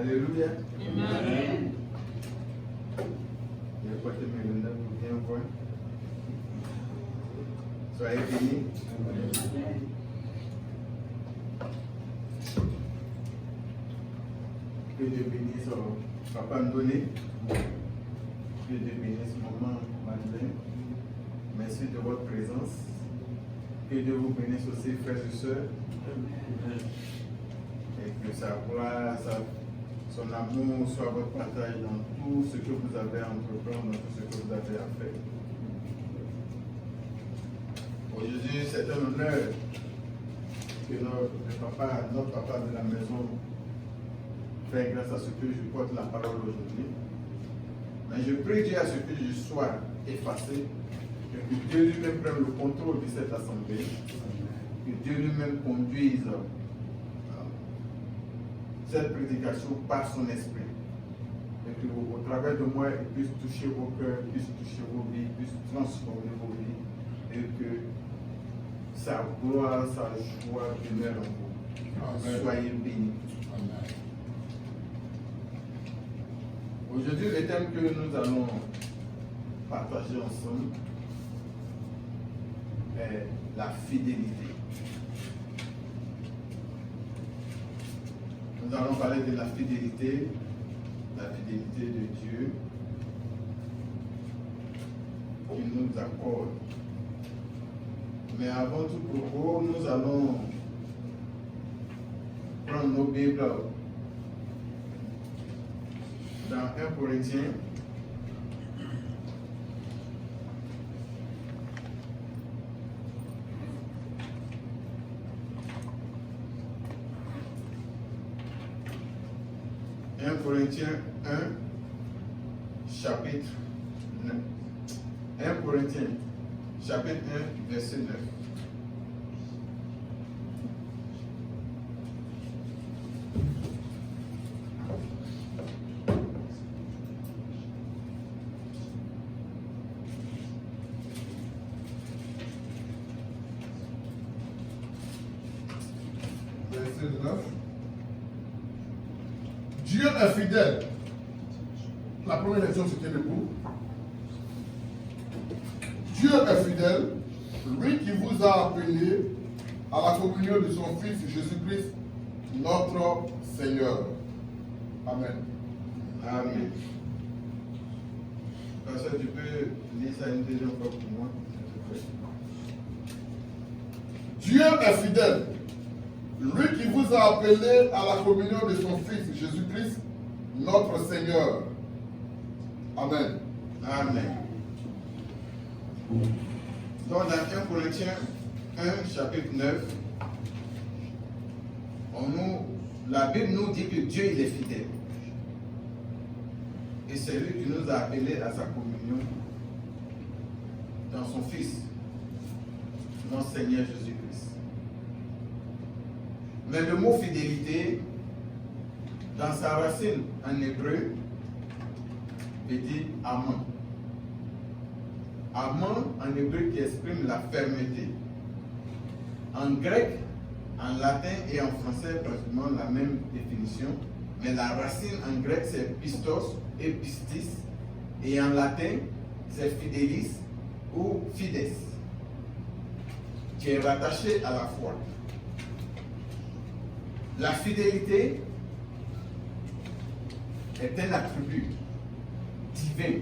Alléluia. Amen. Je vais porter mes lunettes pour bien voir. Soyez bénis. Que Dieu bénisse Papa Ndolé. Que Dieu bénisse Maman Madeleine. Merci de votre présence. Que Dieu vous bénisse aussi, frères et sœurs. Et que sa gloire, son amour soit votre partage dans tout ce que vous avez à entreprendre, dans tout ce que vous avez à faire. Aujourd'hui, c'est un honneur que notre papa de la maison fait grâce à ce que je porte la parole aujourd'hui. Mais je prie Dieu à ce que je sois effacé, que Dieu lui-même prenne le contrôle de cette assemblée, que Dieu lui-même conduise cette prédication par son esprit. Et que au travers de moi, il puisse toucher vos cœurs, puisse toucher vos vies, puisse transformer vos vies. Et que sa gloire, sa joie demeure en vous. Amen. Soyez bénis. Amen. Aujourd'hui, le thème que nous allons partager ensemble est la fidélité. Nous allons parler de la fidélité de Dieu qu'il nous accorde. Mais avant tout propos, nous allons prendre nos Bibles dans 1 Corinthiens. Corinthiens 1, chapitre 9. 1 Corinthiens, chapitre 1, verset 9. Verset 9. Dieu est fidèle. La première leçon, c'était debout. Dieu est fidèle, lui qui vous a appelé à la communion de son Fils Jésus-Christ, notre Seigneur. Amen. Amen. Pasteur, tu peux lire ça une deuxième fois pour moi, s'il te plaît. Dieu est fidèle, lui qui vous a appelé à la communion de son Fils Jésus-Christ, notre Seigneur. Amen. Amen. Donc dans 1 Corinthiens 1, chapitre 9, la Bible nous dit que Dieu il est fidèle. Et c'est lui qui nous a appelés à sa communion dans son Fils, notre Seigneur Jésus-Christ. Mais le mot fidélité, dans sa racine en hébreu, veut dire aman. Aman en hébreu qui exprime la fermeté. En grec, en latin et en français, pratiquement la même définition. Mais la racine en grec c'est pistos et pistis. Et en latin, c'est fidelis ou fides, qui est rattaché à la foi. La fidélité est un attribut divin,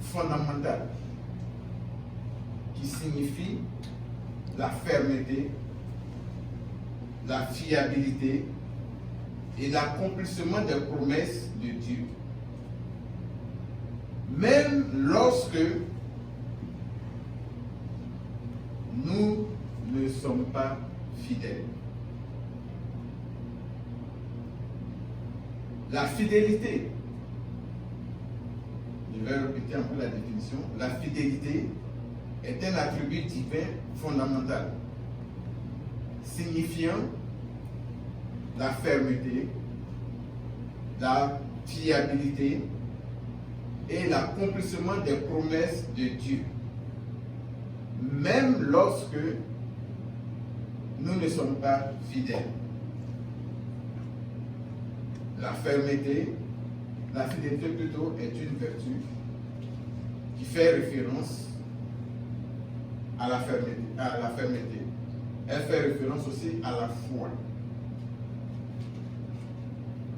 fondamental, qui signifie la fermeté, la fiabilité et l'accomplissement des promesses de Dieu. Même lorsque nous ne sommes pas fidèles. La fidélité, je vais répéter un peu la définition, la fidélité est un attribut divin fondamental, signifiant la fermeté, la fiabilité et l'accomplissement des promesses de Dieu, même lorsque nous ne sommes pas fidèles. la fermeté, la fidélité plutôt, est une vertu qui fait référence à la fermeté. Elle fait référence aussi à la foi,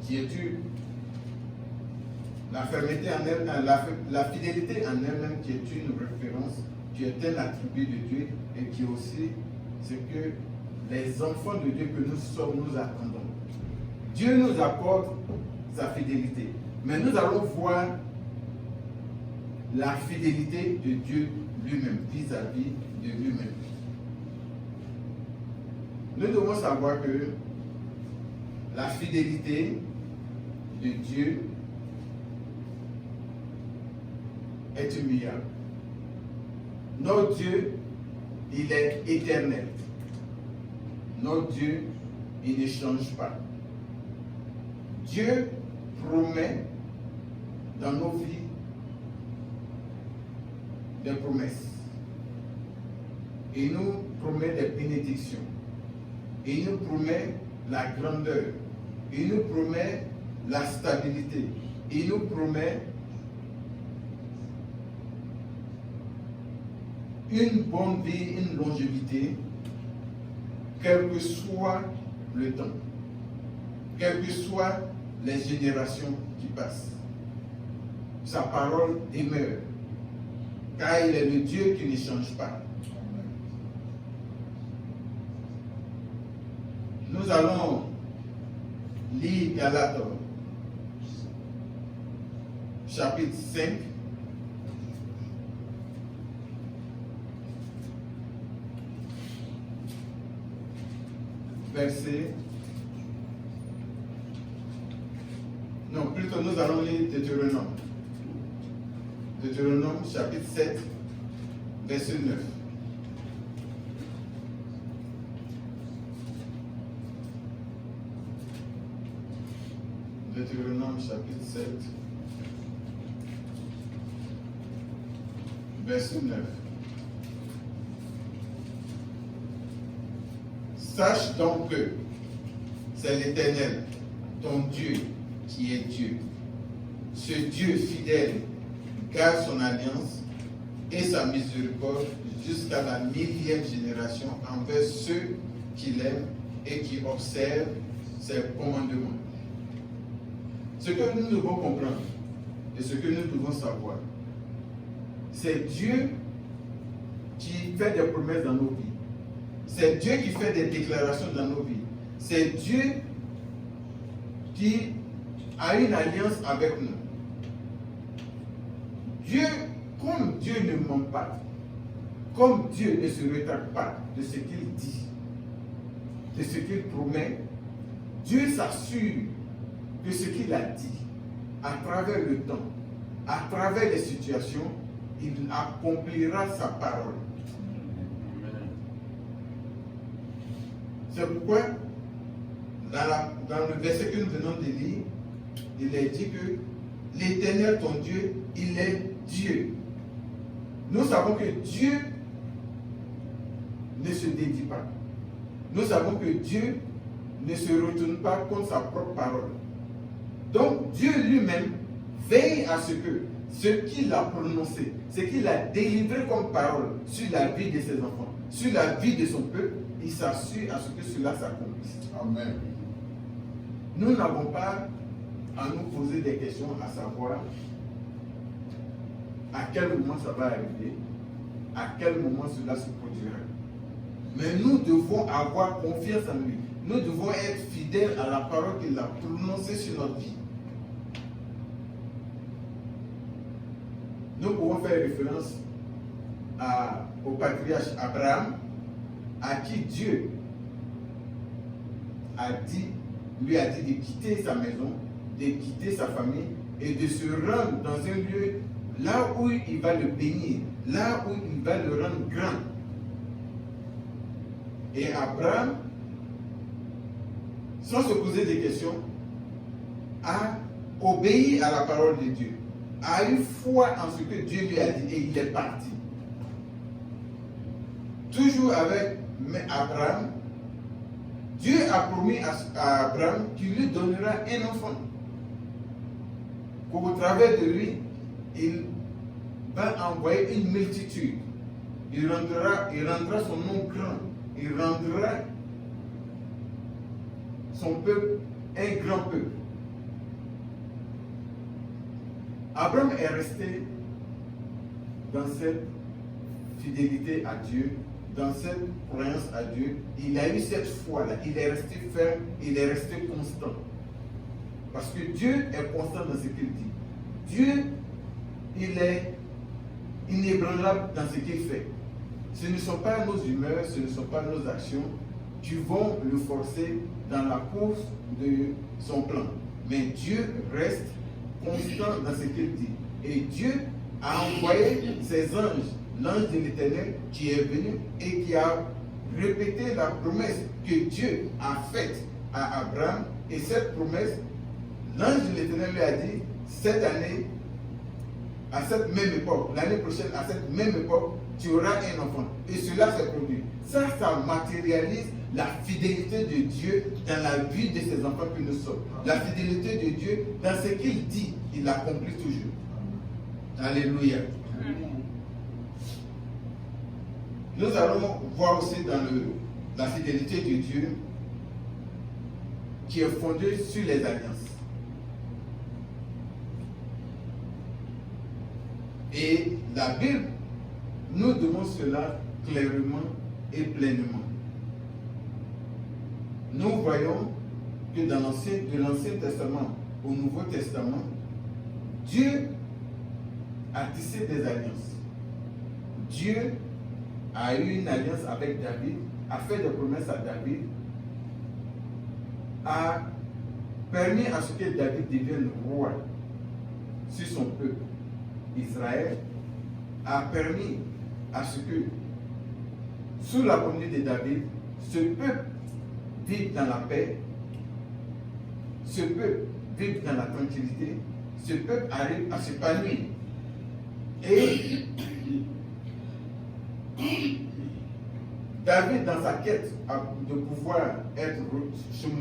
qui est la fermeté en elle, la fidélité en elle-même, qui est une référence, qui est un attribut de Dieu et qui est aussi ce que les enfants de Dieu que nous sommes, nous attendons. Dieu nous accorde sa fidélité, mais nous allons voir la fidélité de Dieu lui-même, vis-à-vis de lui-même. Nous devons savoir que la fidélité de Dieu est immuable. Notre Dieu, il est éternel. Notre Dieu, il ne change pas. Dieu promet dans nos vies des promesses. Il nous promet des bénédictions. Il nous promet la grandeur. Il nous promet la stabilité. Il nous promet une bonne vie, une longévité, quel que soit le temps, quelles que soient les générations qui passent. Sa parole demeure, car il est le Dieu qui ne change pas. Nous allons lire Galates, chapitre 5, verset. Non, plutôt nous allons lire Deutéronome. Deutéronome, chapitre 7, verset 9. Deutéronome, chapitre 7, verset 9. Sache donc que c'est l'Éternel, ton Dieu, qui est Dieu. Ce Dieu fidèle garde son alliance et sa miséricorde jusqu'à la 1000e génération envers ceux qui l'aiment et qui observent ses commandements. Ce que nous devons comprendre et ce que nous devons savoir, c'est Dieu qui fait des promesses dans nos vies. C'est Dieu qui fait des déclarations dans nos vies. C'est Dieu qui a une alliance avec nous. Dieu, comme Dieu ne ment pas, comme Dieu ne se rétracte pas de ce qu'il dit, de ce qu'il promet, Dieu s'assure que ce qu'il a dit, à travers le temps, à travers les situations, il accomplira sa parole. C'est pourquoi, dans le verset que nous venons de lire, il est dit que l'Éternel, ton Dieu, il est Dieu. Nous savons que Dieu ne se dédie pas. Nous savons que Dieu ne se retourne pas contre sa propre parole. Donc Dieu lui-même veille à ce que ce qu'il a prononcé, ce qu'il a délivré comme parole sur la vie de ses enfants, sur la vie de son peuple, il s'assure à ce que cela s'accomplisse. Amen. Nous n'avons pas à nous poser des questions à savoir à quel moment ça va arriver, à quel moment cela se produira. Mais nous devons avoir confiance en lui. Nous devons être fidèles à la parole qu'il a prononcée sur notre vie. Nous pouvons faire référence au patriarche Abraham, à qui Dieu lui a dit de quitter sa maison, de quitter sa famille et de se rendre dans un lieu là où il va le bénir, là où il va le rendre grand. Et Abraham, sans se poser des questions, a obéi à la parole de Dieu, a eu foi en ce que Dieu lui a dit et il est parti. Toujours avec Abraham, Dieu a promis à Abraham qu'il lui donnera un enfant. qu'au travers de lui, il va envoyer une multitude. Il rendra son nom grand. Il rendra son peuple un grand peuple. Abraham est resté dans cette fidélité à Dieu, dans cette croyance à Dieu. Il a eu cette foi-là. Il est resté ferme, il est resté constant. Parce que Dieu est constant dans ce qu'il dit. Dieu, il est inébranlable dans ce qu'il fait. Ce ne sont pas nos humeurs, ce ne sont pas nos actions qui vont le forcer dans la course de son plan. Mais Dieu reste constant dans ce qu'il dit. Et Dieu a envoyé ses anges, l'ange de l'Éternel qui est venu et qui a répété la promesse que Dieu a faite à Abraham. Et cette promesse, l'ange de l'Éternel lui a dit, cette année, à cette même époque, l'année prochaine, à cette même époque, tu auras un enfant. Et cela s'est produit. Ça matérialise la fidélité de Dieu dans la vie de ses enfants que nous sommes. La fidélité de Dieu dans ce qu'il dit, il l'accomplit toujours. Alléluia. Nous allons voir aussi dans la fidélité de Dieu qui est fondée sur les alliances. Et la Bible nous demande cela clairement et pleinement. Nous voyons que de l'Ancien Testament au Nouveau Testament, Dieu a tissé des alliances. Dieu a eu une alliance avec David, a fait des promesses à David, a permis à ce que David devienne roi sur son peuple. Israël a permis à ce que, sous la conduite de David, ce peuple vive dans la paix, ce peuple vive dans la tranquillité, ce peuple arrive à s'épanouir. Et David, dans sa quête de pouvoir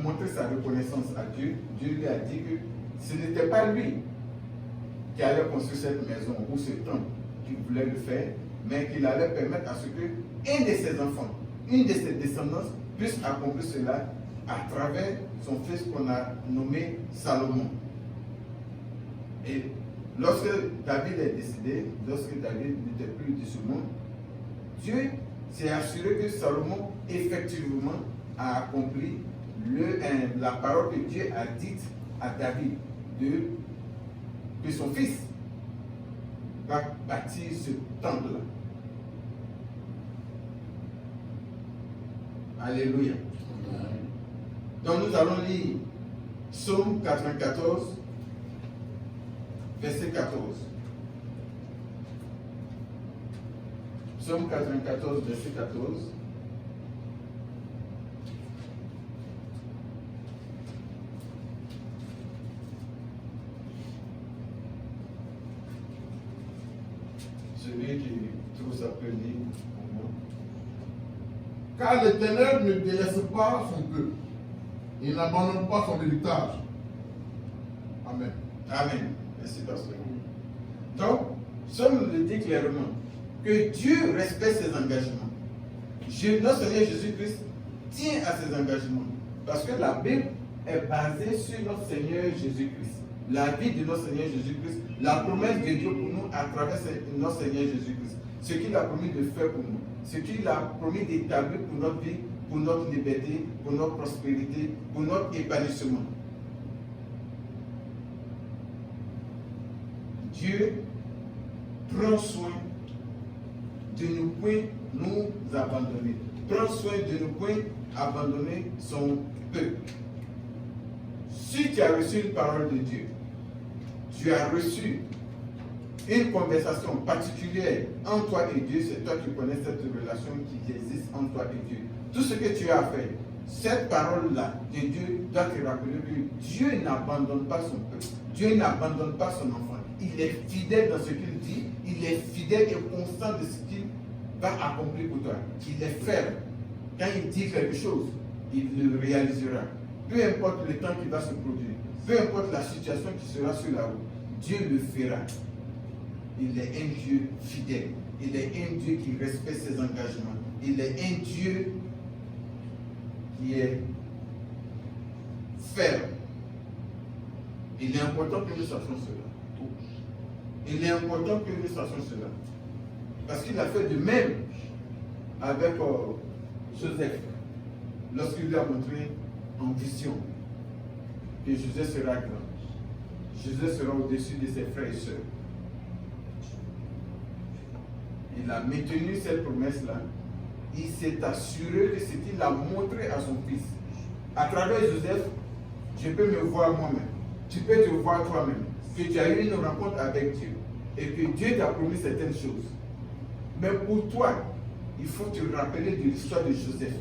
montrer sa reconnaissance à Dieu, Dieu lui a dit que ce n'était pas lui qui allait construire cette maison ou ce temple qu'il voulait le faire, mais qu'il allait permettre à ce que un de ses enfants, une de ses descendants puisse accomplir cela à travers son fils qu'on a nommé Salomon. Et lorsque David est décédé, lorsque David n'était plus de ce monde, Dieu s'est assuré que Salomon effectivement a accompli la parole que Dieu a dite à David que son fils va bâtir ce temple-là. Alléluia. Donc nous allons lire Psaume 94, verset 14. Psaume 94, verset 14. Celui qui trouve ça peut lire pour moi. Car l'Éternel ne délaisse pas son peuple. Il n'abandonne pas son héritage. Amen. Amen. Merci, pasteur. Donc, Psaume le dit clairement que Dieu respecte ses engagements. Notre Seigneur Jésus-Christ tient à ses engagements. Parce que la Bible est basée sur notre Seigneur Jésus-Christ. La vie de notre Seigneur Jésus-Christ, la promesse de Dieu pour nous à travers notre Seigneur Jésus-Christ. Ce qu'il a promis de faire pour nous. Ce qu'il a promis d'établir pour notre vie, pour notre liberté, pour notre prospérité, pour notre épanouissement. Dieu prend soin de ne point nous abandonner. Prend soin de ne point abandonner son peuple. Si tu as reçu une parole de Dieu, tu as reçu une conversation particulière entre toi et Dieu, c'est toi qui connais cette relation qui existe entre toi et Dieu. Tout ce que tu as fait, cette parole-là de Dieu doit te rappeler que Dieu n'abandonne pas son peuple. Dieu n'abandonne pas son enfant. Il est fidèle dans ce qu'il dit. Il est fidèle et constant de ce qu'il va accomplir pour toi. Il est ferme. Quand il dit quelque chose, il le réalisera. Peu importe le temps qui va se produire, peu importe la situation qui sera sur la route, Dieu le fera. Il est un Dieu fidèle. Il est un Dieu qui respecte ses engagements. Il est un Dieu qui est ferme. Il est important que nous sachions cela. Il est important que nous sachions cela. Parce qu'il a fait de même avec Joseph, lorsqu'il lui a montré en vision que Joseph sera grand. Joseph sera au-dessus de ses frères et sœurs. Il a maintenu cette promesse-là. Il s'est assuré de ce qu'il a montré à son fils. À travers Joseph, je peux me voir moi-même. Tu peux te voir toi-même. Que tu as eu une rencontre avec Dieu. Et que Dieu t'a promis certaines choses. Mais pour toi, il faut te rappeler de l'histoire de Joseph.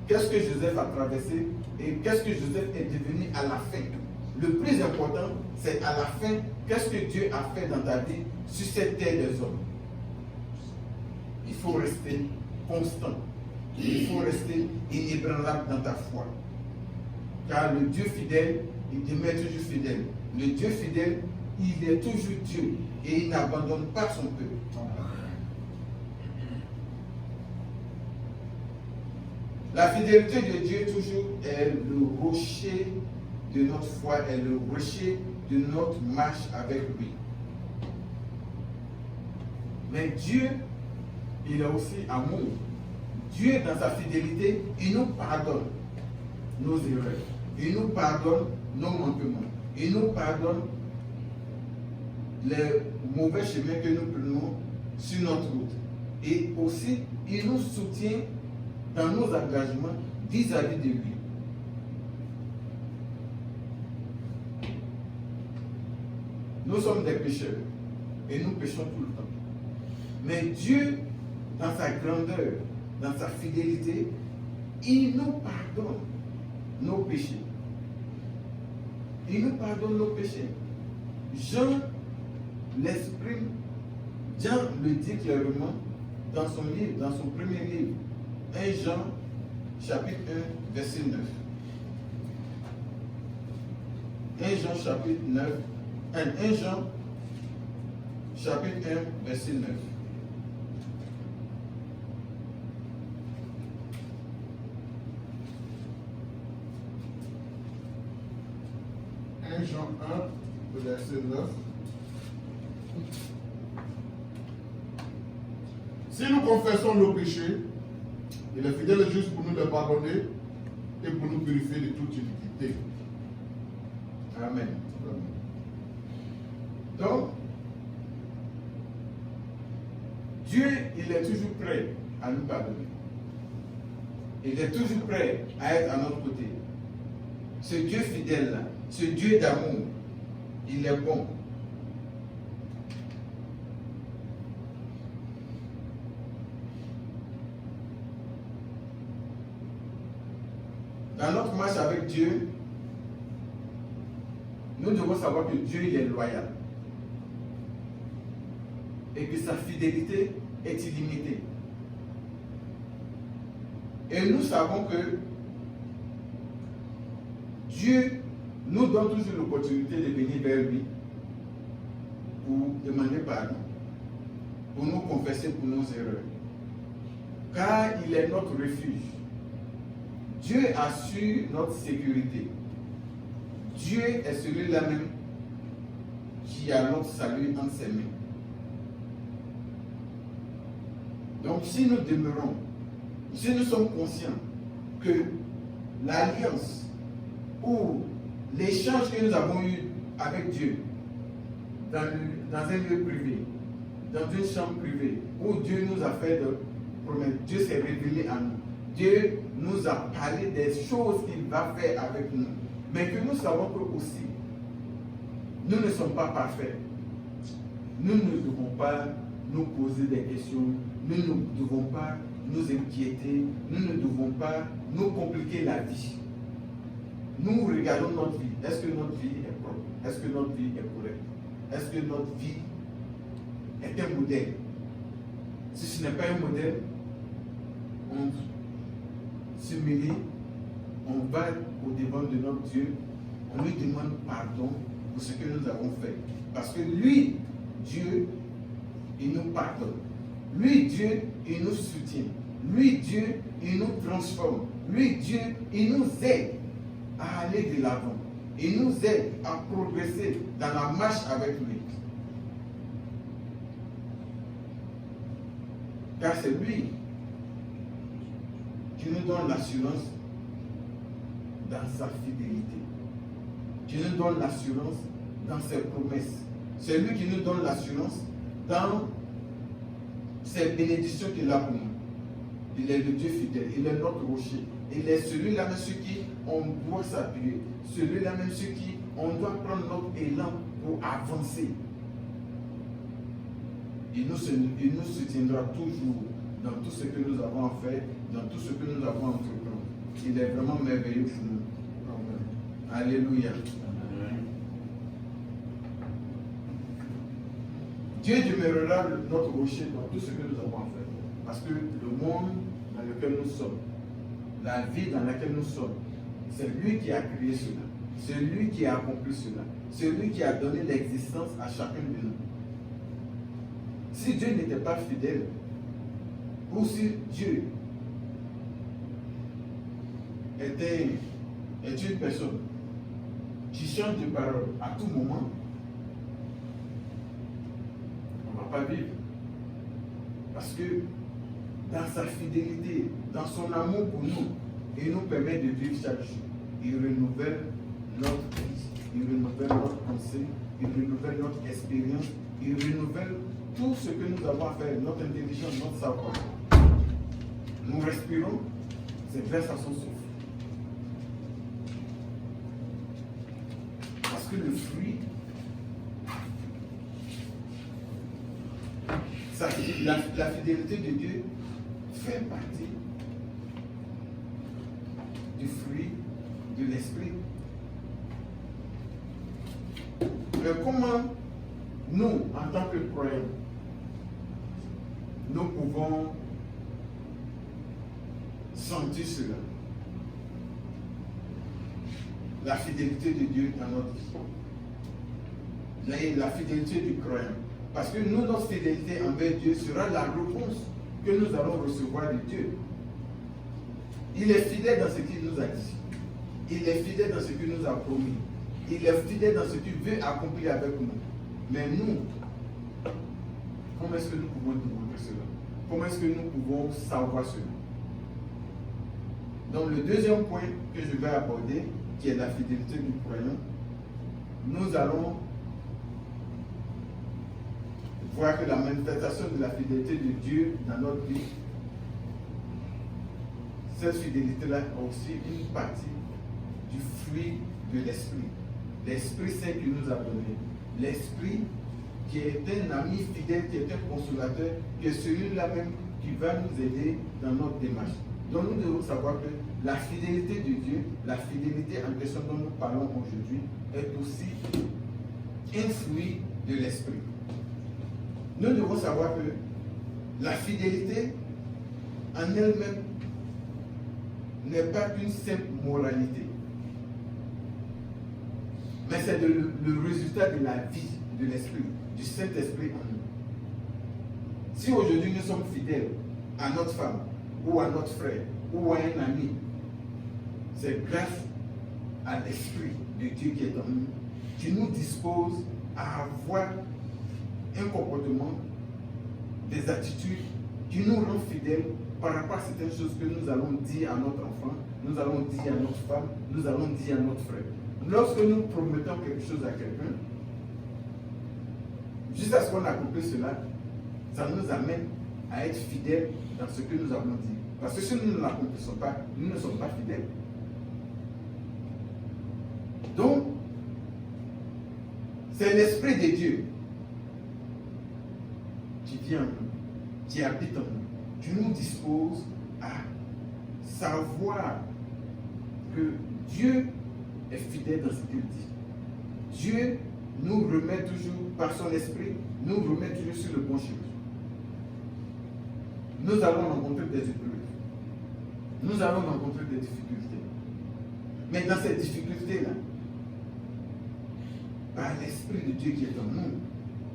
Qu'est-ce que Joseph a traversé et qu'est-ce que Joseph est devenu à la fin. Le plus important, c'est à la fin, qu'est-ce que Dieu a fait dans ta vie sur cette terre des hommes. Il faut rester constant. Il faut rester inébranlable dans ta foi. Car le Dieu fidèle, il demeure toujours fidèle. Le Dieu fidèle, il est toujours Dieu et il n'abandonne pas son peuple. La fidélité de Dieu toujours est le rocher de notre foi, est le rocher de notre marche avec lui. Mais Dieu, il est aussi amour. Dieu, dans sa fidélité, il nous pardonne nos erreurs. Il nous pardonne nos manquements. Il nous pardonne les mauvais chemins que nous prenons sur notre route. Et aussi, il nous soutient dans nos engagements vis-à-vis de lui. Nous sommes des pécheurs et nous péchons tout le temps. Mais Dieu, dans sa grandeur, dans sa fidélité, il nous pardonne nos péchés. Il nous pardonne nos péchés. Jean l'exprime, Jean le dit clairement dans son livre, dans son premier livre, 1 Jean, chapitre 1, verset 9. 1 Jean, chapitre 9. 1 Jean, chapitre 1, verset 9. Jean 1, verset 9. Si nous confessons nos péchés, il est fidèle et juste pour nous les pardonner et pour nous purifier de toute iniquité. Amen. Donc, Dieu, il est toujours prêt à nous pardonner. Il est toujours prêt à être à notre côté. Ce Dieu fidèle-là, ce Dieu d'amour, il est bon. Dans notre marche avec Dieu, nous devons savoir que Dieu il est loyal et que sa fidélité est illimitée. Et nous savons que Dieu nous donne toujours l'opportunité de venir vers lui pour demander pardon, pour nous confesser pour nos erreurs. Car il est notre refuge. Dieu assure notre sécurité. Dieu est celui-là même qui a notre salut entre ses mains. Donc si nous demeurons, si nous sommes conscients que l'alliance ou l'échange que nous avons eu avec Dieu dans un lieu privé, dans une chambre privée, où Dieu nous a fait de promesses, Dieu s'est révélé à nous. Dieu nous a parlé des choses qu'il va faire avec nous. Mais que nous savons que aussi, nous ne sommes pas parfaits. Nous ne devons pas nous poser des questions. Nous ne devons pas nous inquiéter. Nous ne devons pas nous compliquer la vie. Nous regardons notre vie. Est-ce que notre vie est propre? Est-ce que notre vie est correcte? Est-ce que notre vie est un modèle? Si ce n'est pas un modèle, on s'humilie, on va au devant de notre Dieu, on lui demande pardon pour ce que nous avons fait. Parce que lui, Dieu, il nous pardonne. Lui, Dieu, il nous soutient. Lui, Dieu, il nous transforme. Lui, Dieu, il nous aide à aller de l'avant. Il nous aide à progresser dans la marche avec lui. Car c'est lui qui nous donne l'assurance dans sa fidélité. Qui nous donne l'assurance dans ses promesses. C'est lui qui nous donne l'assurance dans ses bénédictions qu'il a pour nous. Il est le Dieu fidèle, il est notre rocher. Il est celui-là même sur qui on doit s'appuyer. Celui-là même sur qui on doit prendre notre élan pour avancer. Il nous soutiendra toujours dans tout ce que nous avons à faire, dans tout ce que nous avons à entreprendre. Il est vraiment merveilleux pour nous. Amen. Alléluia. Amen. Dieu demeurera notre rocher dans tout ce que nous avons à faire. Parce que le monde dans lequel nous sommes, la vie dans laquelle nous sommes, c'est lui qui a créé cela. C'est lui qui a accompli cela. C'est lui qui a donné l'existence à chacun de nous. Si Dieu n'était pas fidèle, ou si Dieu est une personne qui change de parole à tout moment, on ne va pas vivre. Parce que dans sa fidélité, dans son amour pour nous, il nous permet de vivre chaque jour. Il renouvelle notre vie, il renouvelle notre pensée, il renouvelle notre expérience, il renouvelle tout ce que nous avons à faire, notre intelligence, notre savoir. Nous respirons, c'est grâce à son souffle. Parce que le fruit, la fidélité de Dieu fait partie du fruit de l'esprit. Mais comment nous, en tant que croyants, nous pouvons sentir cela? La fidélité de Dieu dans notre vie. La fidélité du croyant. Parce que nous, notre fidélité envers Dieu sera la réponse que nous allons recevoir de Dieu. Il est fidèle dans ce qu'il nous a dit. Il est fidèle dans ce qu'il nous a promis. Il est fidèle dans ce qu'il veut accomplir avec nous. Mais nous, comment est-ce que nous pouvons demander cela? Comment est-ce que nous pouvons savoir cela? Donc le deuxième point que je vais aborder, qui est la fidélité du croyant, nous allons voir que la manifestation de la fidélité de Dieu dans notre vie, cette fidélité-là a aussi une partie du fruit de l'Esprit. L'Esprit Saint qui nous a donné. L'Esprit qui est un ami fidèle, qui est un consolateur, qui est celui-là même qui va nous aider dans notre démarche. Donc nous devons savoir que la fidélité de Dieu, la fidélité en question dont nous parlons aujourd'hui, est aussi un fruit de l'Esprit. Nous devons savoir que la fidélité en elle-même n'est pas qu'une simple moralité, mais c'est le résultat de la vie de l'Esprit, du Saint-Esprit en nous. Si aujourd'hui nous sommes fidèles à notre femme, ou à notre frère, ou à un ami, c'est grâce à l'Esprit de Dieu qui est en nous, qui nous dispose à avoir un comportement, des attitudes qui nous rendent fidèles par rapport à certaines choses que nous allons dire à notre enfant, nous allons dire à notre femme, nous allons dire à notre frère. Lorsque nous promettons quelque chose à quelqu'un, jusqu'à ce qu'on accomplisse cela, ça nous amène à être fidèles dans ce que nous avons dit. Parce que si nous ne l'accomplissons pas, nous ne sommes pas fidèles. Donc, c'est l'Esprit de Dieu qui vient en nous, qui habite en nous, qui nous dispose à savoir que Dieu est fidèle dans ce qu'il dit. Dieu nous remet toujours, par son esprit, nous remet toujours sur le bon chemin. Nous allons rencontrer des épreuves. Nous allons rencontrer des difficultés. Mais dans ces difficultés-là, par l'Esprit de Dieu qui est en nous,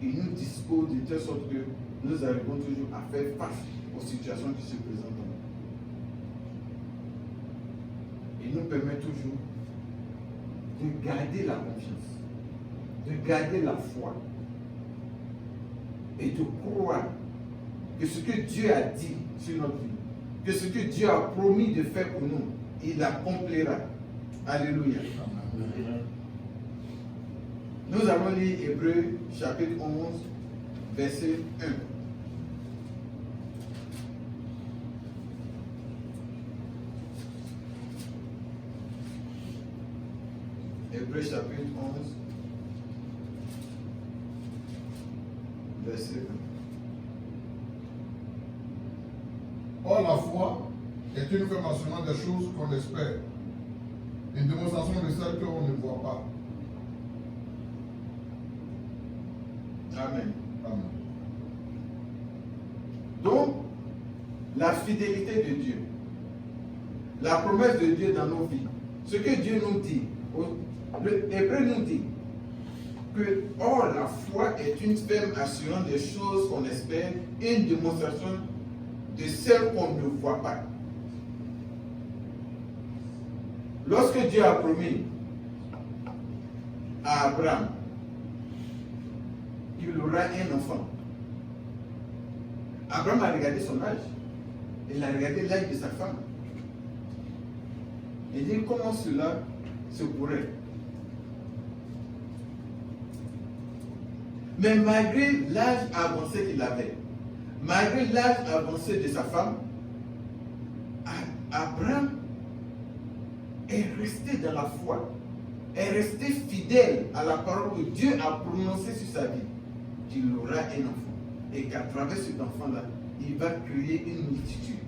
il nous dispose de telle sorte que nous arrivons toujours à faire face aux situations qui se présentent en nous. Il nous permet toujours de garder la confiance, de garder la foi et de croire que ce que Dieu a dit sur notre vie, que ce que Dieu a promis de faire pour nous, il l'accomplira. Alléluia. Nous allons lire Hébreux chapitre 11, verset 1. Hébreux chapitre 11, verset 1. Or, la foi est une ferme assurance des choses qu'on espère, une démonstration de celles qu'on ne voit pas. Amen. Amen. Donc, la fidélité de Dieu, la promesse de Dieu dans nos vies, ce que Dieu nous dit, le Hébreu nous dit que, or, la foi est une ferme assurance des choses qu'on espère et une démonstration de celles qu'on ne voit pas. Lorsque Dieu a promis à Abraham qu'il aura un enfant, Abraham a regardé son âge. Il a regardé l'âge de sa femme. Il dit comment cela se pourrait. Mais malgré l'âge avancé qu'il avait, malgré l'âge avancé de sa femme, Abraham est resté dans la foi, est resté fidèle à la parole que Dieu a prononcée sur sa vie, qu'il aura un enfant. Et qu'à travers cet enfant-là, il va créer une multitude.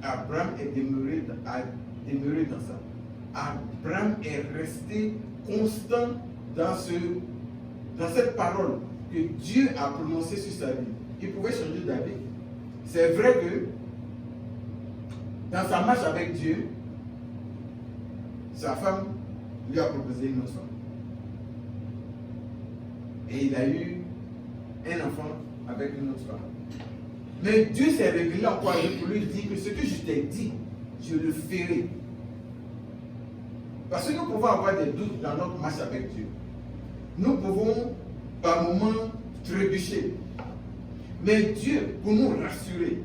Abraham est demeuré dans ça. Abraham est resté constant dans cette parole que Dieu a prononcée sur sa vie. Il pouvait changer d'avis. C'est vrai que dans sa marche avec Dieu, sa femme lui a proposé une autre femme. Et il a eu un enfant avec une autre femme. Mais Dieu s'est révélé encore à lui pour lui dire que ce que je t'ai dit, je le ferai. Parce que nous pouvons avoir des doutes dans notre marche avec Dieu. Nous pouvons par moments trébucher. Mais Dieu, pour nous rassurer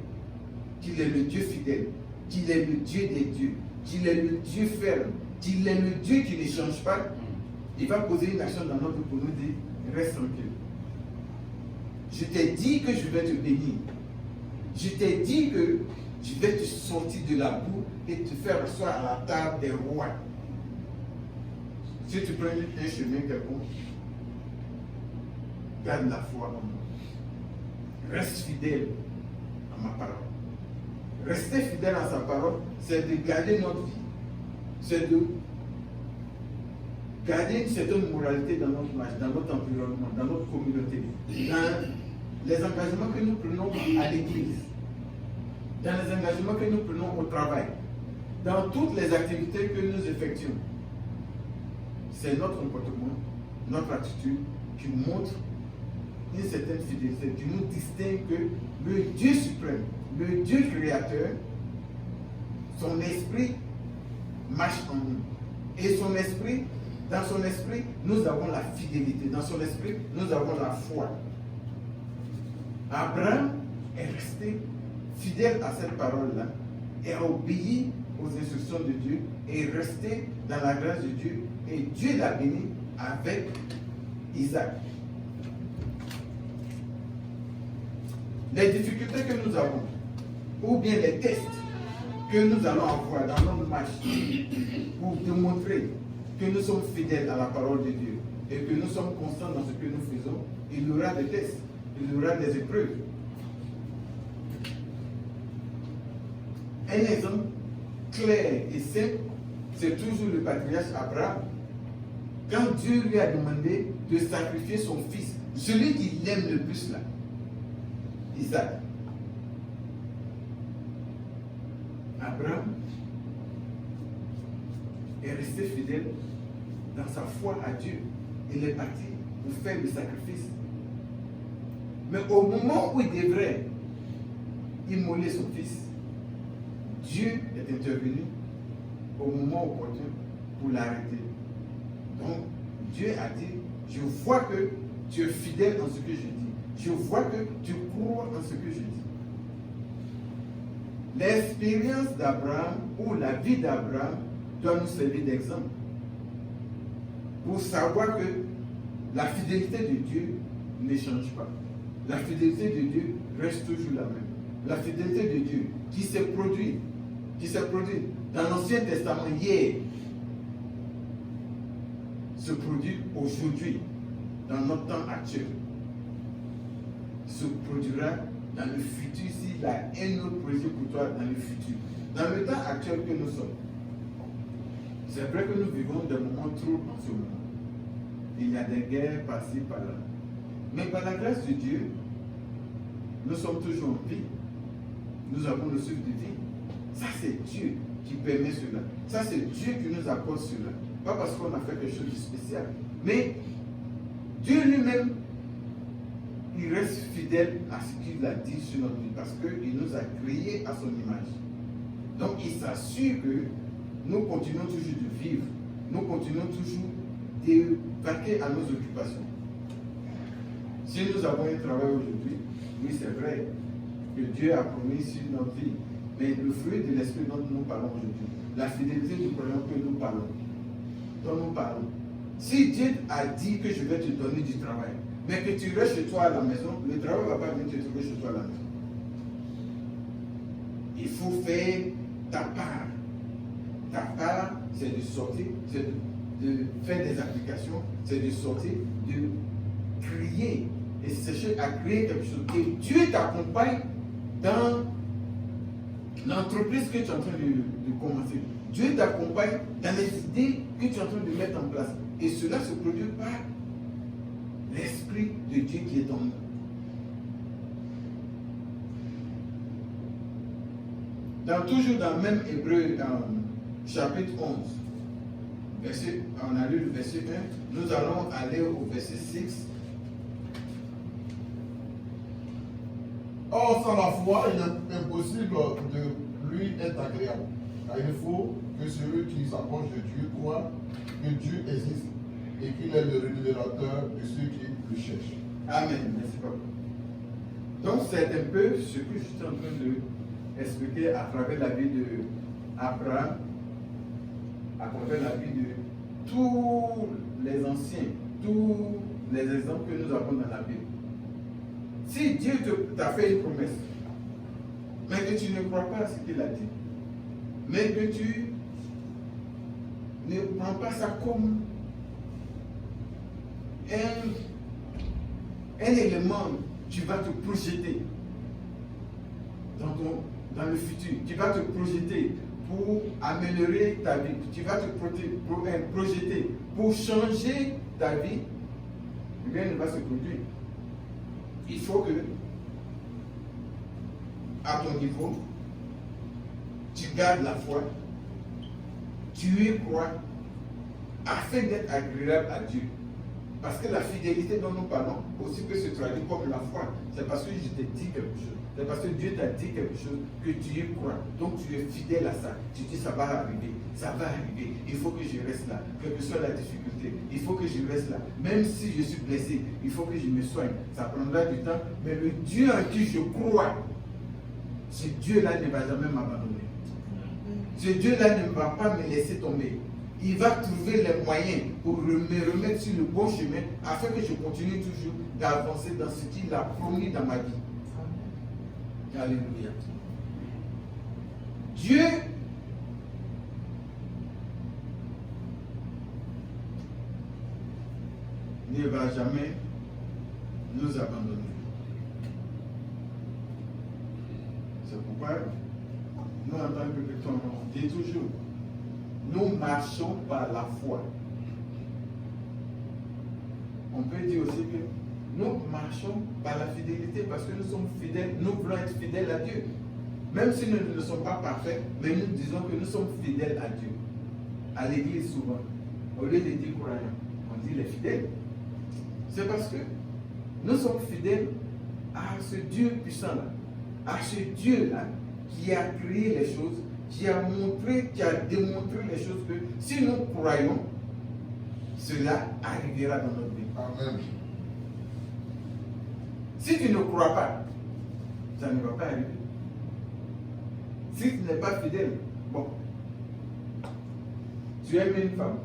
qu'il est le Dieu fidèle, qu'il est le Dieu des dieux, qu'il est le Dieu ferme, qu'il est le Dieu qui ne change pas, il va poser une action dans notre vie pour nous dire, reste tranquille. Je t'ai dit que je vais te bénir. Je t'ai dit que je vais te sortir de la boue et te faire asseoir à la table des rois. Si tu prends un chemin quelconque, garde la foi en moi. Reste fidèle à ma parole. Rester fidèle à sa parole, c'est de garder notre vie. C'est de garder une certaine moralité dans notre marche, dans notre environnement, dans notre communauté, dans les engagements que nous prenons à l'église, dans les engagements que nous prenons au travail, dans toutes les activités que nous effectuons. C'est notre comportement, notre attitude qui montre une certaine fidélité, qui nous distingue que le Dieu suprême, le Dieu créateur, son esprit marche en nous. Et son esprit, dans son esprit, nous avons la fidélité. Dans son esprit, nous avons la foi. Abraham est resté fidèle à cette parole-là et a obéi aux instructions de Dieu et est resté dans la grâce de Dieu. Et Dieu l'a béni avec Isaac. Les difficultés que nous avons, ou bien les tests que nous allons avoir dans notre marche pour démontrer que nous sommes fidèles à la parole de Dieu et que nous sommes constants dans ce que nous faisons, il y aura des tests, il y aura des épreuves. Un exemple clair et simple, c'est toujours le patriarche Abraham. Quand Dieu lui a demandé de sacrifier son fils, celui qu'il aime le plus là, Isaac. Abraham est resté fidèle dans sa foi à Dieu il est parti pour faire le sacrifice. Mais au moment où il devrait immoler son fils, Dieu est intervenu au moment opportun pour l'arrêter. Donc, Dieu a dit, je vois que tu es fidèle dans ce que je dis. Je vois que tu crois en ce que je dis. L'expérience d'Abraham ou la vie d'Abraham doit nous servir d'exemple pour savoir que la fidélité de Dieu ne change pas. La fidélité de Dieu reste toujours la même. La fidélité de Dieu qui s'est produite dans l'Ancien Testament hier, se produit aujourd'hui, dans notre temps actuel, se produira dans le futur s'il a un autre projet pour toi dans le futur. Dans le temps actuel que nous sommes, c'est vrai que nous vivons des moments troubles en ce moment. Il y a des guerres par-ci, par-là. Mais par la grâce de Dieu, nous sommes toujours en vie. Nous avons le souffle de vie. Ça, c'est Dieu qui permet cela. Ça, c'est Dieu qui nous accorde cela. Pas parce qu'on a fait quelque chose de spécial. Mais Dieu lui-même, il reste fidèle à ce qu'il a dit sur notre vie. Parce qu'il nous a créés à son image. Donc, il s'assure que nous continuons toujours de vivre. Nous continuons toujours de vaquer à nos occupations. Si nous avons un travail aujourd'hui, oui, c'est vrai que Dieu a promis sur notre vie. Mais le fruit de l'esprit dont nous parlons aujourd'hui, la fidélité du croyant que nous parlons, dont nous parlons. Si Dieu a dit que je vais te donner du travail, mais que tu restes chez toi à la maison, le travail ne va pas venir te trouver chez toi à la maison. Il faut faire ta part. Ta part, c'est de sortir, c'est de faire des applications, c'est de sortir, de crier et chercher à créer quelque chose. Et Dieu t'accompagne dans l'entreprise que tu es en train de commencer. Dieu t'accompagne dans les idées que tu es en train de mettre en place. Et cela se produit par l'Esprit de Dieu qui est en nous. Toujours dans le même Hébreu, chapitre 11, on a lu le verset 1, nous allons aller au verset 6. Or, sans la foi, il est impossible de lui être agréable. Car il faut que celui qui s'approche de Dieu croit que Dieu existe et qu'il est le révélateur de ceux qui le cherchent. Amen. Merci beaucoup. Donc, c'est un peu ce que je suis en train d'expliquer à travers la vie d'Abraham, à travers la vie de tous les anciens, tous les exemples que nous avons dans la Bible. Si Dieu t'a fait une promesse, mais que tu ne crois pas à ce qu'il a dit, mais que tu ne prends pas ça comme un élément, tu vas te projeter dans le futur, tu vas te projeter pour améliorer ta vie, tu vas te projeter pour changer ta vie, rien ne va se produire. Il faut que, à ton niveau, tu gardes la foi, tu y crois, afin d'être agréable à Dieu. Parce que la fidélité dont nous parlons aussi peut se traduire comme la foi. C'est parce que je t'ai dit quelque chose. C'est parce que Dieu t'a dit quelque chose que tu y crois. Donc tu es fidèle à ça. Tu dis ça va arriver. Ça va arriver. Il faut que je reste là. Quelle que soit la difficulté, il faut que je reste là. Même si je suis blessé, il faut que je me soigne. Ça prendra du temps. Mais le Dieu en qui je crois, ce Dieu-là ne va jamais m'abandonner. Ce Dieu-là ne va pas me laisser tomber. Il va trouver les moyens pour me remettre sur le bon chemin afin que je continue toujours d'avancer dans ce qu'il a promis dans ma vie. Alléluia. Dieu ne va jamais nous abandonner. C'est pourquoi nous, en tant que chrétiens, on dit toujours, nous marchons par la foi. On peut dire aussi que nous marchons par la fidélité parce que nous sommes fidèles, nous voulons être fidèles à Dieu. Même si nous ne sommes pas parfaits, mais nous disons que nous sommes fidèles à Dieu. À l'église souvent, au lieu de dire croyants, on on dit les fidèles. C'est parce que nous sommes fidèles à ce Dieu puissant-là, à ce Dieu-là qui a créé les choses, qui a montré, qui a démontré les choses que si nous croyons, cela arrivera dans notre vie. Amen. Si tu ne crois pas, ça ne va pas arriver. Si tu n'es pas fidèle, bon, tu aimes une femme,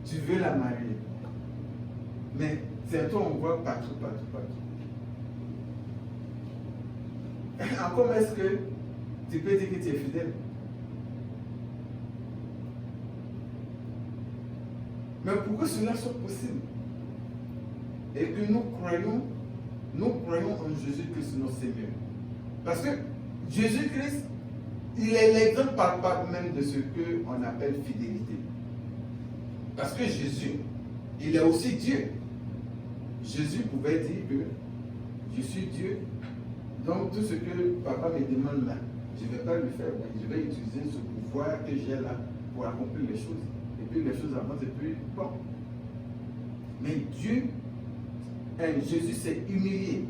tu veux la marier, mais c'est toi, on voit partout. Comment est-ce que tu peux dire que tu es fidèle? Mais pour que cela soit possible, et que nous croyons en Jésus-Christ, notre Seigneur. Parce que Jésus-Christ, il est l'exemple palpable même de ce qu'on appelle fidélité. Parce que Jésus, il est aussi Dieu. Jésus pouvait dire que je suis Dieu, donc tout ce que papa me demande là, je ne vais pas le faire, je vais utiliser ce pouvoir que j'ai là pour accomplir les choses. Et puis les choses avancent et puis bon. Mais Dieu, Jésus s'est humilié.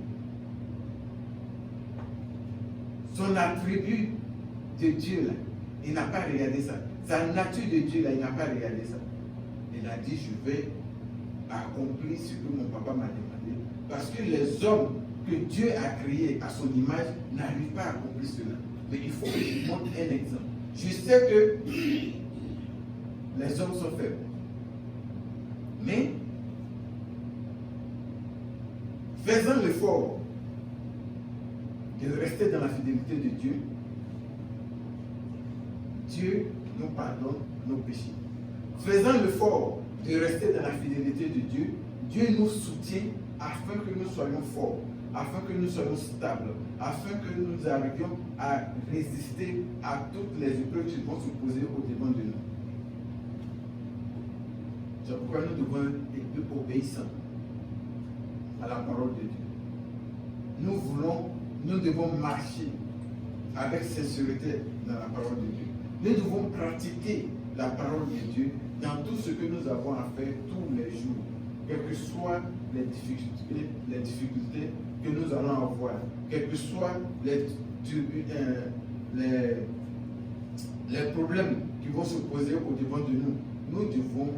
Son attribut de Dieu là, il n'a pas regardé ça. Sa nature de Dieu là, il n'a pas regardé ça. Il a dit, je vais accomplir ce que mon papa m'a demandé. Parce que les hommes que Dieu a créés à son image n'arrivent pas à accomplir cela. Mais il faut que je montre un exemple. Je sais que les hommes sont faibles. Mais faisant l'effort de rester dans la fidélité de Dieu, Dieu nous pardonne nos péchés. Faisant l'effort de rester dans la fidélité de Dieu, Dieu nous soutient afin que nous soyons forts, afin que nous soyons stables, afin que nous arrivions à résister à toutes les épreuves qui vont se poser au-devant de nous. C'est pourquoi nous devons être obéissants à la parole de Dieu. Nous devons marcher avec sincérité dans la parole de Dieu. Nous devons pratiquer la parole de Dieu dans tout ce que nous avons à faire tous les jours, quelles que soient les difficultés que nous allons avoir, quels que soient les problèmes qui vont se poser au-devant de nous. Nous devons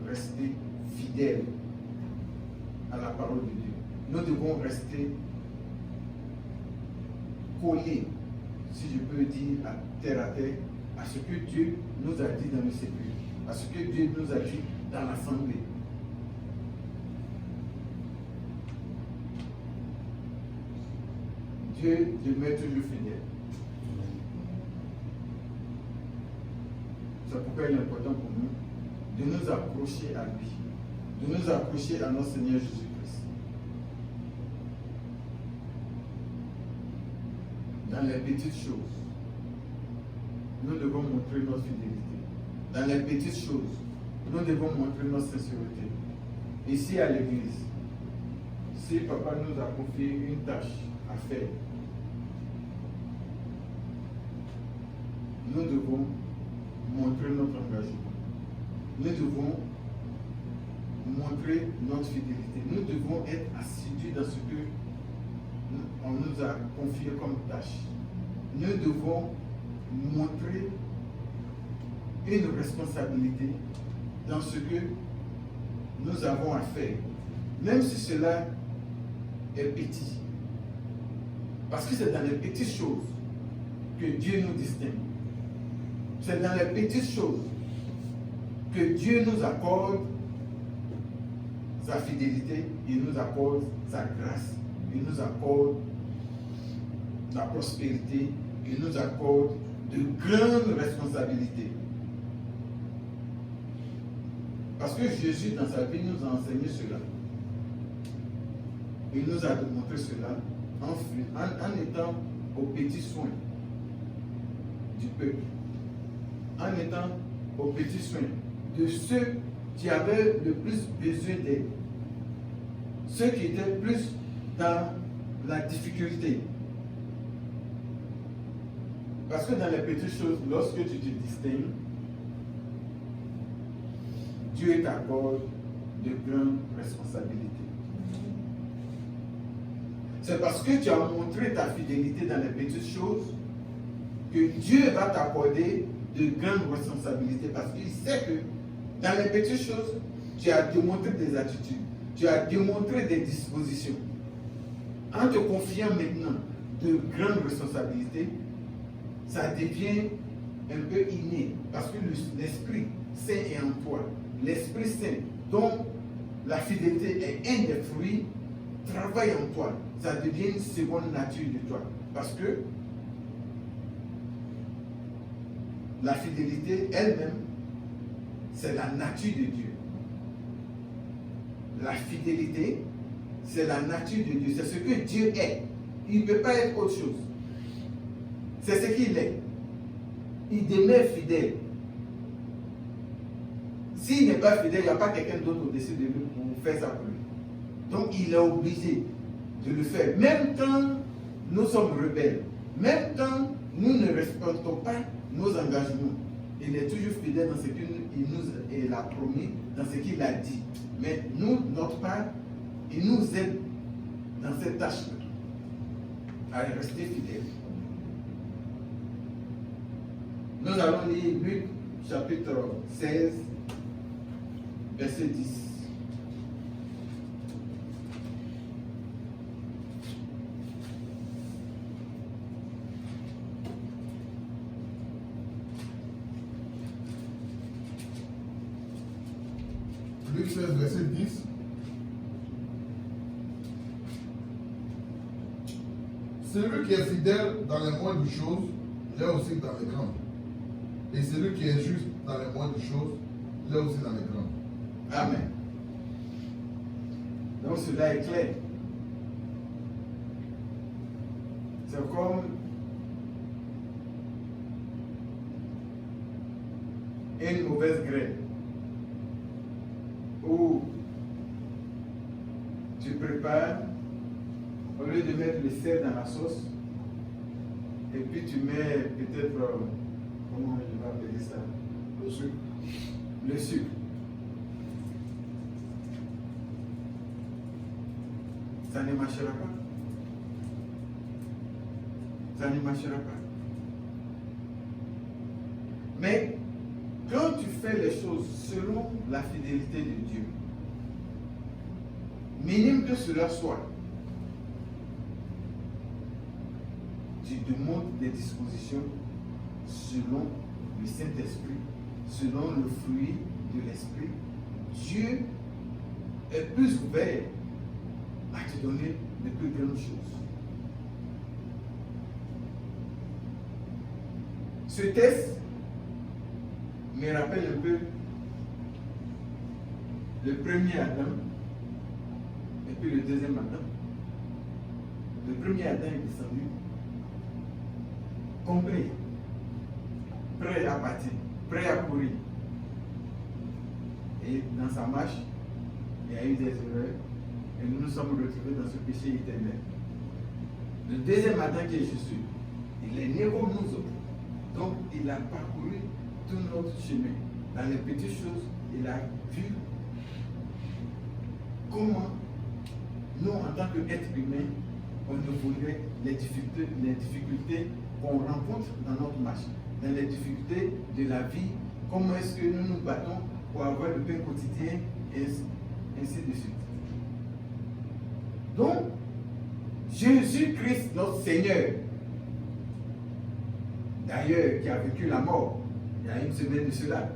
rester fidèles à la parole de Dieu. Nous devons rester collés, si je peux dire, à terre, à ce que Dieu nous a dit dans le secret, à ce que Dieu nous a dit dans l'assemblée. Dieu demeure toujours fidèle. C'est pourquoi il est important pour nous de nous approcher à lui, de nous approcher à notre Seigneur Jésus-Christ. Dans les petites choses, nous devons montrer notre fidélité. Dans les petites choses, nous devons montrer notre sincérité. Ici à l'église, si papa nous a confié une tâche à faire, nous devons montrer notre engagement. Nous devons montrer notre fidélité. Nous devons être assidus dans ce que on nous a confié comme tâche. Nous devons montrer une responsabilité dans ce que nous avons à faire, même si cela est petit. Parce que c'est dans les petites choses que Dieu nous distingue. C'est dans les petites choses que Dieu nous accorde sa fidélité, il nous accorde sa grâce, il nous accorde la prospérité, il nous accorde de grandes responsabilités. Parce que Jésus, dans sa vie, nous a enseigné cela. Il nous a démontré cela en étant aux petits soins du peuple, en étant aux petits soins de ceux qui avaient le plus besoin d'aide, ceux qui étaient plus dans la difficulté. Parce que dans les petites choses, lorsque tu te distingues, Dieu t'accorde de grandes responsabilités. C'est parce que tu as montré ta fidélité dans les petites choses que Dieu va t'accorder de grandes responsabilités. Parce qu'il sait que dans les petites choses, tu as démontré des attitudes, tu as démontré des dispositions. En te confiant maintenant de grandes responsabilités, ça devient un peu inné. Parce que l'Esprit Saint est en toi. L'Esprit Saint, dont la fidélité est un des fruits, travaille en toi. Ça devient une seconde nature de toi. Parce que la fidélité elle-même, c'est la nature de Dieu. La fidélité, c'est la nature de Dieu. C'est ce que Dieu est. Il ne peut pas être autre chose. C'est ce qu'il est. Il demeure fidèle. S'il n'est pas fidèle, il n'y a pas quelqu'un d'autre au-dessus de lui pour faire ça pour lui. Donc il est obligé de le faire. Même quand nous sommes rebelles, même quand nous ne respectons pas nos engagements, il est toujours fidèle dans ce qu'il a promis, dans ce qu'il a dit. Mais nous, notre part, il nous aide dans cette tâche-là à rester fidèles. Nous allons lire Luc chapitre 16, verset 10. Luc 16, verset 10. Celui qui est fidèle dans les moindres choses, l'est aussi dans les grandes. Et celui qui est juste dans les moindres choses, l'est aussi dans les grandes. Amen. Donc cela est clair. C'est comme une mauvaise graine où tu prépares, au lieu de mettre le sel dans la sauce, et puis tu mets peut-être, comment je vais appeler ça? Le sucre. Le sucre. Ça ne marchera pas. Ça ne marchera pas. Mais quand tu fais les choses selon la fidélité de Dieu, minime que cela soit, tu demandes des dispositions selon le Saint-Esprit, selon le fruit de l'Esprit. Dieu est plus ouvert à te donner de plus grandes choses. Ce test me rappelle un peu le premier Adam et puis le deuxième Adam. Le premier Adam est descendu complet, prêt à partir, prêt à courir. Et dans sa marche, il y a eu des erreurs et nous nous sommes retrouvés dans ce péché éternel. Le deuxième Adam qui est Jésus, il est né comme nous autres. Donc il a parcouru tout notre chemin. Dans les petites choses, il a vu comment nous, en tant qu'êtres humains, on évoluait les difficultés qu'on rencontre dans notre marche, dans les difficultés de la vie, comment est-ce que nous nous battons pour avoir le pain quotidien, et ainsi de suite. Donc, Jésus-Christ, notre Seigneur, d'ailleurs, qui a vécu la mort, il y a une semaine de cela,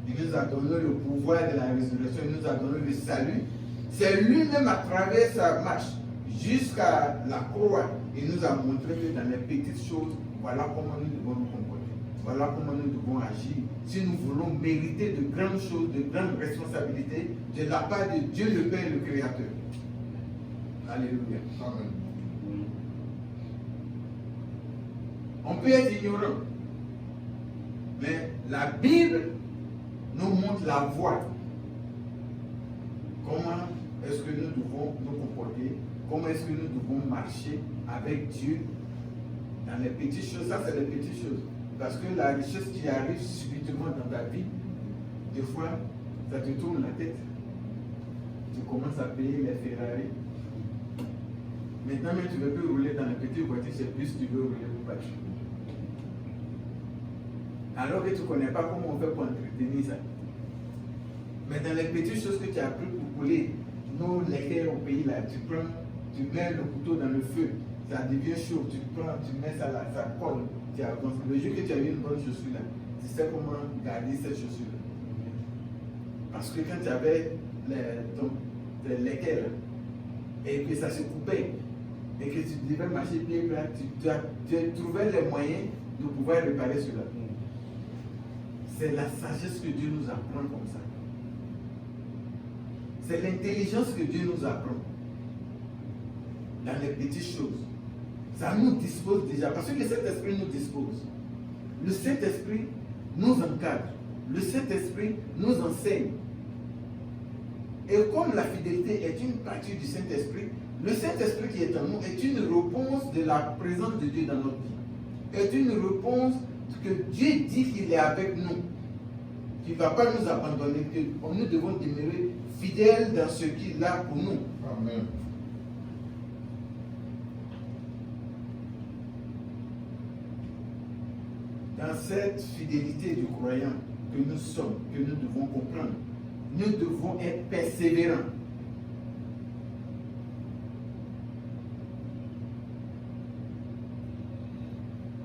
il nous a donné le pouvoir de la résurrection, il nous a donné le salut. C'est lui-même à travers sa marche jusqu'à la croix, il nous a montré que dans les petites choses, voilà comment nous devons nous comporter. Voilà comment nous devons agir. Si nous voulons mériter de grandes choses, de grandes responsabilités de la part de Dieu le Père, le Créateur. Alléluia. Amen. On peut être ignorant, mais la Bible nous montre la voie. Comment est-ce que nous devons nous comporter? Comment est-ce que nous devons marcher avec Dieu dans les petites choses? Ça, c'est les petites choses. Parce que la richesse qui arrive subitement dans ta vie, des fois, ça te tourne la tête. Tu commences à payer les Ferrari. Maintenant, mais tu ne veux plus rouler dans la petite voiture, c'est plus tu veux rouler pour pas. Alors que tu ne connais pas comment on fait pour entretenir ça. Mais dans les petites choses que tu as appris pour couler, nous, les guerres au pays, là, tu mets le couteau dans le feu, ça devient chaud, tu mets ça là, ça colle, tu avances. Le jour que tu as eu une bonne chaussure là, tu sais comment garder cette chaussure là. Parce que quand tu avais les guerres et que ça se coupait, et que tu devais marcher pied plat, tu trouvais les moyens de pouvoir réparer cela. C'est la sagesse que Dieu nous apprend comme ça. C'est l'intelligence que Dieu nous apprend dans les petites choses. Ça nous dispose déjà, parce que le Saint-Esprit nous dispose. Le Saint-Esprit nous encadre. Le Saint-Esprit nous enseigne. Et comme la fidélité est une partie du Saint-Esprit, le Saint-Esprit qui est en nous est une réponse de la présence de Dieu dans notre vie. Est une réponse que Dieu dit qu'il est avec nous. Qu'il ne va pas nous abandonner, que nous devons demeurer fidèles dans ce qu'il a pour nous. Amen. Dans cette fidélité du croyant que nous sommes, que nous devons comprendre, nous devons être persévérants.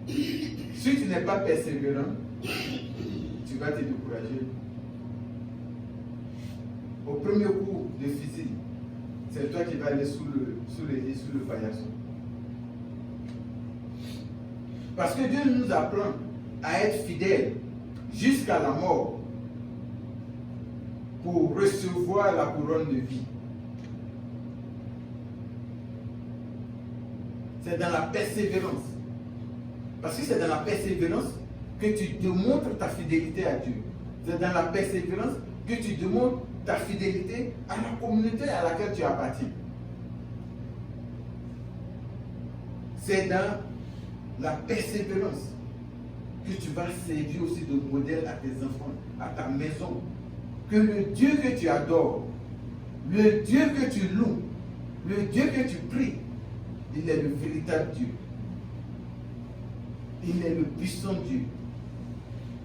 Si tu n'es pas persévérant, tu vas te décourager. Au premier coup de fusil, c'est toi qui vas aller sous le paillasson. Parce que Dieu nous apprend à être fidèles jusqu'à la mort pour recevoir la couronne de vie. C'est dans la persévérance. Parce que c'est dans la persévérance que tu démontres ta fidélité à Dieu. C'est dans la persévérance que tu démontres ta fidélité à la communauté à laquelle tu appartiens. C'est dans la persévérance que tu vas servir aussi de modèle à tes enfants, à ta maison. Que le Dieu que tu adores, le Dieu que tu loues, le Dieu que tu pries, il est le véritable Dieu. Il est le puissant Dieu.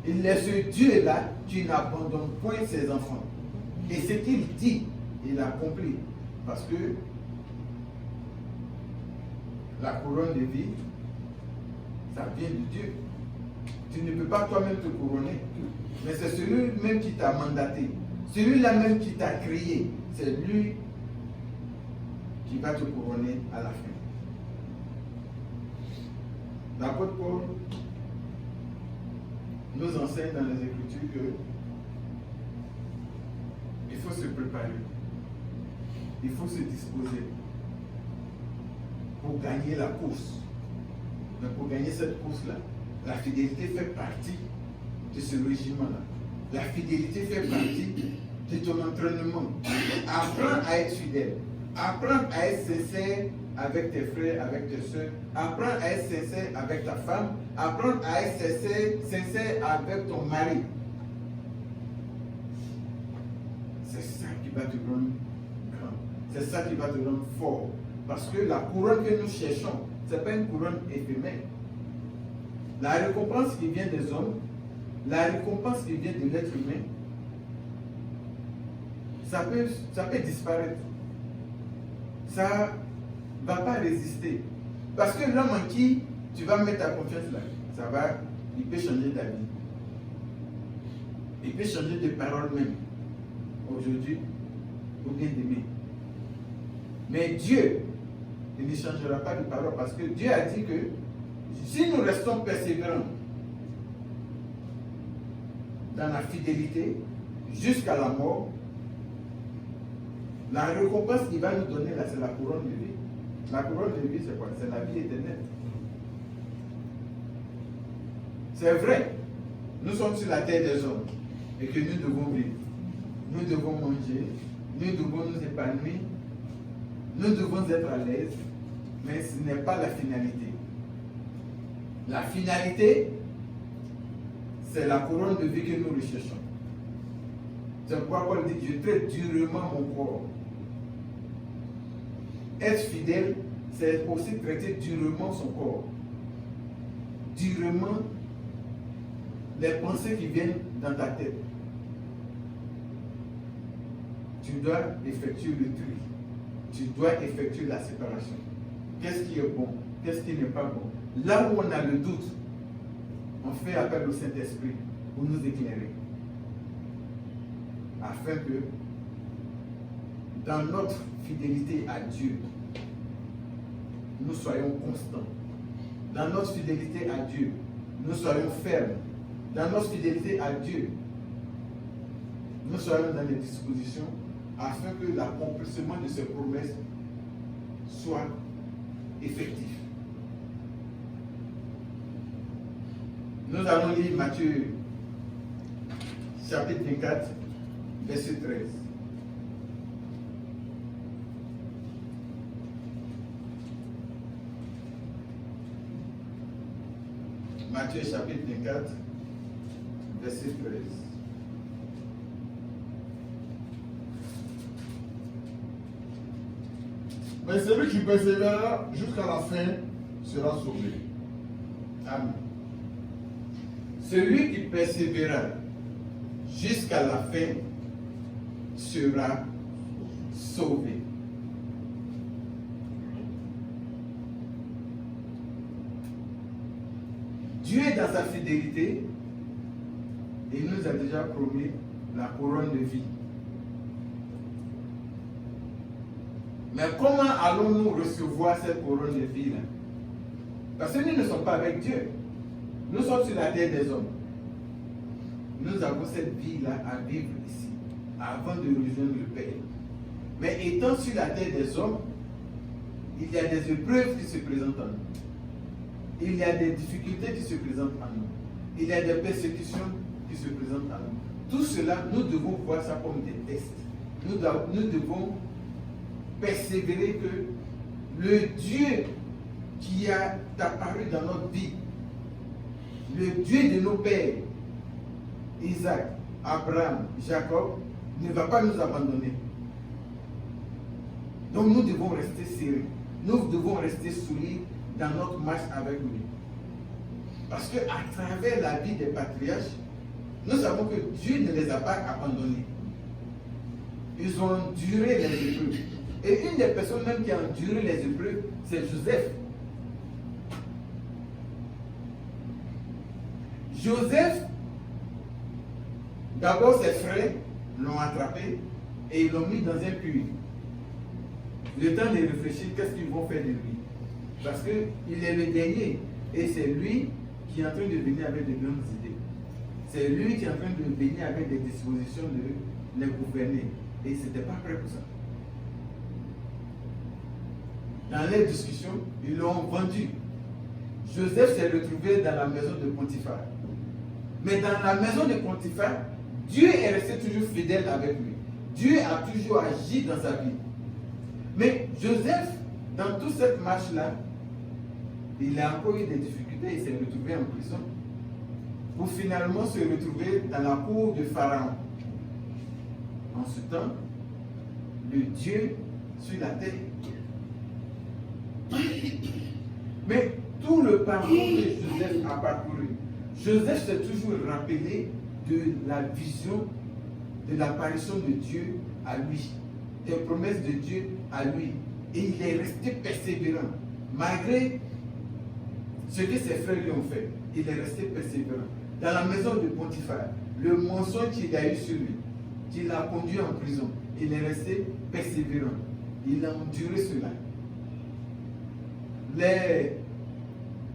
Il est ce Dieu-là qui n'abandonne point ses enfants. Et ce qu'il dit, il accomplit. Parce que la couronne de vie, ça vient de Dieu. Tu ne peux pas toi-même te couronner. Mais c'est celui-même qui t'a mandaté. Celui-là même qui t'a créé. C'est lui qui va te couronner à la fin. L'apôtre Paul nous enseigne dans les Écritures que il faut se préparer, il faut se disposer pour gagner la course. Mais pour gagner cette course-là, la fidélité fait partie de ce régiment-là. La fidélité fait partie de ton entraînement. Apprends à être fidèle. Apprends à être sincère avec tes frères, avec tes soeurs. Apprends à être sincère avec ta femme. Apprends à être sincère avec ton mari. C'est ça qui va te rendre grand. C'est ça qui va te rendre fort. Parce que la couronne que nous cherchons, ce n'est pas une couronne éphémère. La récompense qui vient des hommes, la récompense qui vient de l'être humain, ça peut disparaître. Ça ne va pas résister. Parce que l'homme en qui tu vas mettre ta confiance là, il peut changer ta vie. Il peut changer de parole même. Aujourd'hui ou bien demain. Mais Dieu, il ne changera pas de parole parce que Dieu a dit que si nous restons persévérants dans la fidélité jusqu'à la mort, la récompense qu'il va nous donner là, c'est la couronne de vie. La couronne de vie, c'est quoi? C'est la vie éternelle. C'est vrai, nous sommes sur la terre des hommes et que nous devons vivre. Nous devons manger, nous devons nous épanouir, nous devons être à l'aise, mais ce n'est pas la finalité. La finalité, c'est la couronne de vie que nous recherchons. C'est pourquoi Paul dit, je traite durement mon corps. Être fidèle, c'est aussi traiter durement son corps. Durement les pensées qui viennent dans ta tête. Tu dois effectuer le tri. Tu dois effectuer la séparation. Qu'est-ce qui est bon? Qu'est-ce qui n'est pas bon? Là où on a le doute, on fait appel au Saint-Esprit pour nous éclairer. Afin que, dans notre fidélité à Dieu, nous soyons constants. Dans notre fidélité à Dieu, nous soyons fermes. Dans notre fidélité à Dieu, nous soyons dans les dispositions afin que l'accomplissement de ces promesses soit effectif. Nous allons lire Matthieu chapitre 24, verset 13. Matthieu chapitre 24, verset 13. Mais celui qui persévérera jusqu'à la fin sera sauvé. Amen. Celui qui persévérera jusqu'à la fin sera sauvé. Dieu est dans sa fidélité et il nous a déjà promis la couronne de vie. Mais comment allons-nous recevoir cette couronne de vie-là? Parce que nous ne sommes pas avec Dieu. Nous sommes sur la terre des hommes. Nous avons cette vie-là à vivre ici, avant de rejoindre le Père. Mais étant sur la terre des hommes, il y a des épreuves qui se présentent en nous. Il y a des difficultés qui se présentent en nous. Il y a des persécutions qui se présentent en nous. Tout cela, nous devons voir ça comme des tests. Nous devons persévérer que le Dieu qui a apparu dans notre vie, le Dieu de nos pères, Isaac, Abraham, Jacob, ne va pas nous abandonner. Donc nous devons rester sérieux. Nous devons rester solides dans notre marche avec lui. Parce qu'à travers la vie des patriarches, nous savons que Dieu ne les a pas abandonnés. Ils ont enduré les épreuves. Et une des personnes même qui a enduré les épreuves, c'est Joseph. Joseph, d'abord ses frères l'ont attrapé et ils l'ont mis dans un puits. Le temps de réfléchir, qu'est-ce qu'ils vont faire de lui? Parce qu'il est le dernier et c'est lui qui est en train de venir avec de grandes idées. C'est lui qui est en train de venir avec des dispositions de les gouverner. Et il n'était pas prêt pour ça. Dans les discussions, ils l'ont vendu. Joseph s'est retrouvé dans la maison de Potiphar. Mais dans la maison de Potiphar, Dieu est resté toujours fidèle avec lui. Dieu a toujours agi dans sa vie. Mais Joseph, dans toute cette marche-là, il a encore eu des difficultés, il s'est retrouvé en prison. Pour finalement se retrouver dans la cour de Pharaon. En ce temps, le Dieu sur la terre. Mais tout le parcours que Joseph a parcouru, Joseph s'est toujours rappelé de la vision, de l'apparition de Dieu à lui, des promesses de Dieu à lui. Et il est resté persévérant. Malgré ce que ses frères lui ont fait, il est resté persévérant. Dans la maison de Potiphar, le mensonge qu'il a eu sur lui, qui l'a conduit en prison, il est resté persévérant. Il a enduré cela. Les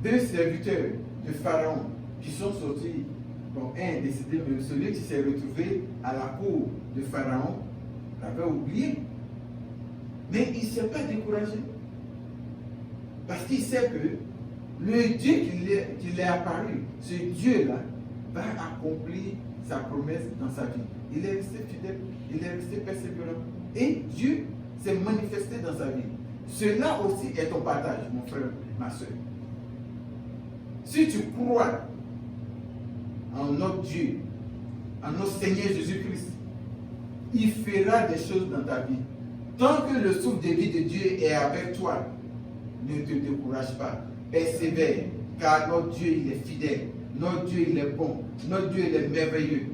deux serviteurs de Pharaon qui sont sortis, bon, un est décédé, mais celui qui s'est retrouvé à la cour de Pharaon l'avait oublié. Mais il ne s'est pas découragé. Parce qu'il sait que le Dieu qui lui est apparu, ce Dieu-là, va accomplir sa promesse dans sa vie. Il est resté fidèle, il est resté persévérant. Et Dieu s'est manifesté dans sa vie. Cela aussi est ton partage, mon frère, ma soeur. Si tu crois en notre Dieu, en notre Seigneur Jésus-Christ, il fera des choses dans ta vie. Tant que le souffle de vie de Dieu est avec toi, ne te décourage pas. Persévère, car notre Dieu, il est fidèle. Notre Dieu, il est bon. Notre Dieu, il est merveilleux.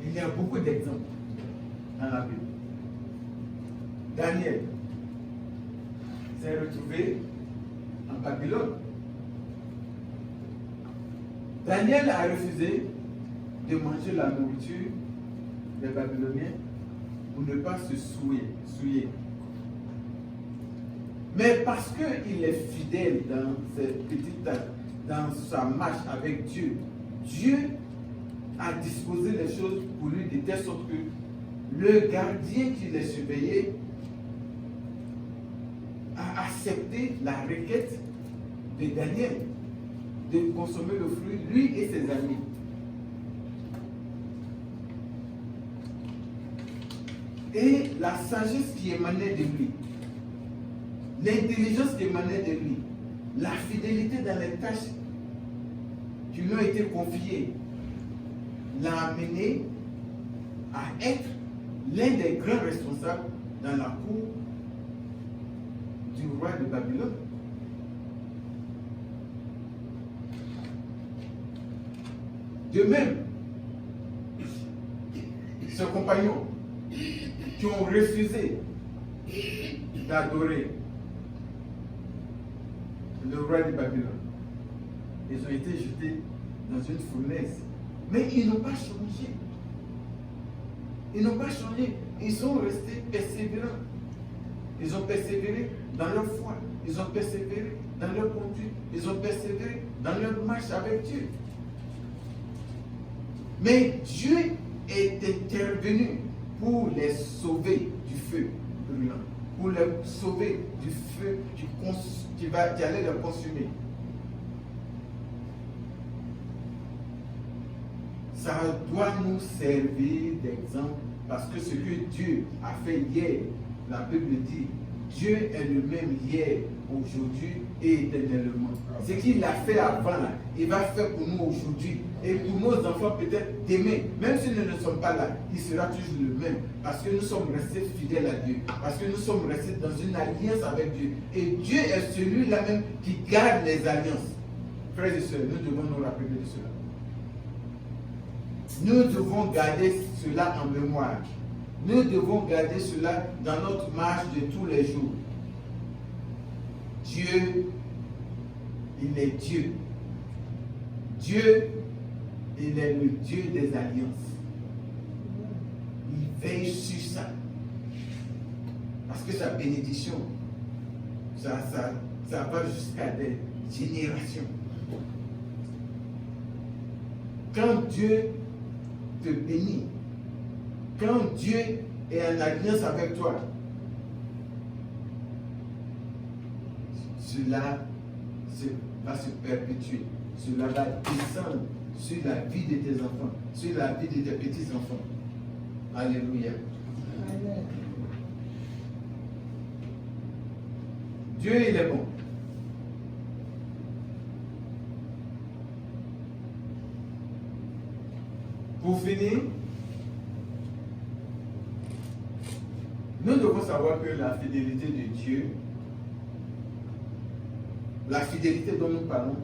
Il y a beaucoup d'exemples dans la Bible. Daniel s'est retrouvé en Babylone. Daniel a refusé de manger la nourriture des Babyloniens pour ne pas se souiller. Mais parce qu'il est fidèle dans dans sa marche avec Dieu, Dieu a disposé les choses pour lui de telle sorte que le gardien qui les surveillait a accepté la requête de Daniel de consommer le fruit, lui et ses amis. Et la sagesse qui émanait de lui, l'intelligence qui émanait de lui, la fidélité dans les tâches qui lui ont été confiées, l'a amené à être l'un des grands responsables dans la cour du roi de Babylone. De même, ses compagnons qui ont refusé d'adorer le roi de Babylone, ils ont été jetés dans une fournaise. Mais ils n'ont pas changé. Ils n'ont pas changé. Ils sont restés persévérants. Ils ont persévéré dans leur foi. Ils ont persévéré dans leur conduite. Ils ont persévéré dans leur marche avec Dieu. Mais Dieu est intervenu pour les sauver du feu brûlant, pour les sauver du feu qui allait les consumer. Ça doit nous servir d'exemple parce que ce que Dieu a fait hier, la Bible dit, Dieu est le même hier, aujourd'hui et éternellement. Ce qu'il a fait avant, là, il va faire pour nous aujourd'hui et pour nos enfants peut-être demain. Même si nous ne sommes pas là, il sera toujours le même parce que nous sommes restés fidèles à Dieu, parce que nous sommes restés dans une alliance avec Dieu. Et Dieu est celui-là même qui garde les alliances. Frères et sœurs, nous devons nous rappeler de cela. Nous devons garder cela en mémoire. Nous devons garder cela dans notre marche de tous les jours. Dieu, il est Dieu. Dieu, il est le Dieu des alliances. Il veille sur ça. Parce que sa bénédiction, ça va jusqu'à des générations. Quand Dieu te bénit, quand Dieu est en alliance avec toi, cela va se perpétuer, cela va descendre sur la vie de tes enfants, sur la vie de tes petits-enfants. Alléluia. Amen. Dieu, il est bon. Pour finir, nous devons savoir que la fidélité de Dieu, la fidélité dont nous parlons,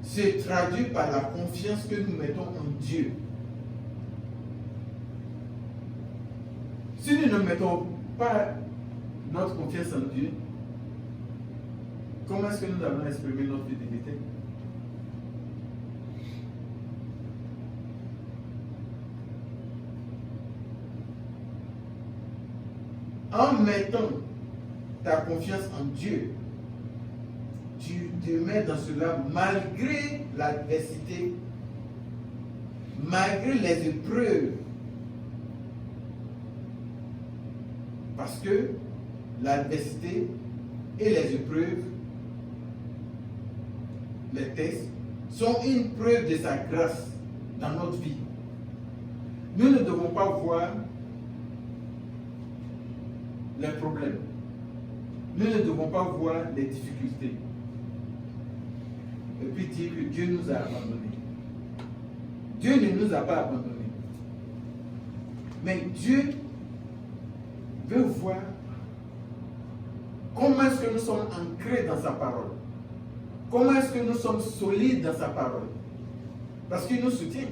se traduit par la confiance que nous mettons en Dieu. Si nous ne mettons pas notre confiance en Dieu, comment est-ce que nous allons exprimer notre fidélité? En mettant ta confiance en Dieu, tu te mets dans cela malgré l'adversité, malgré les épreuves. Parce que l'adversité et les épreuves, les tests, sont une preuve de sa grâce dans notre vie. Nous ne devons pas voir les problèmes. Nous ne devons pas voir les difficultés. et puis dire que Dieu nous a abandonnés. Dieu ne nous a pas abandonnés. Mais Dieu veut voir comment est-ce que nous sommes ancrés dans sa parole. Comment est-ce que nous sommes solides dans sa parole. Parce qu'il nous soutient.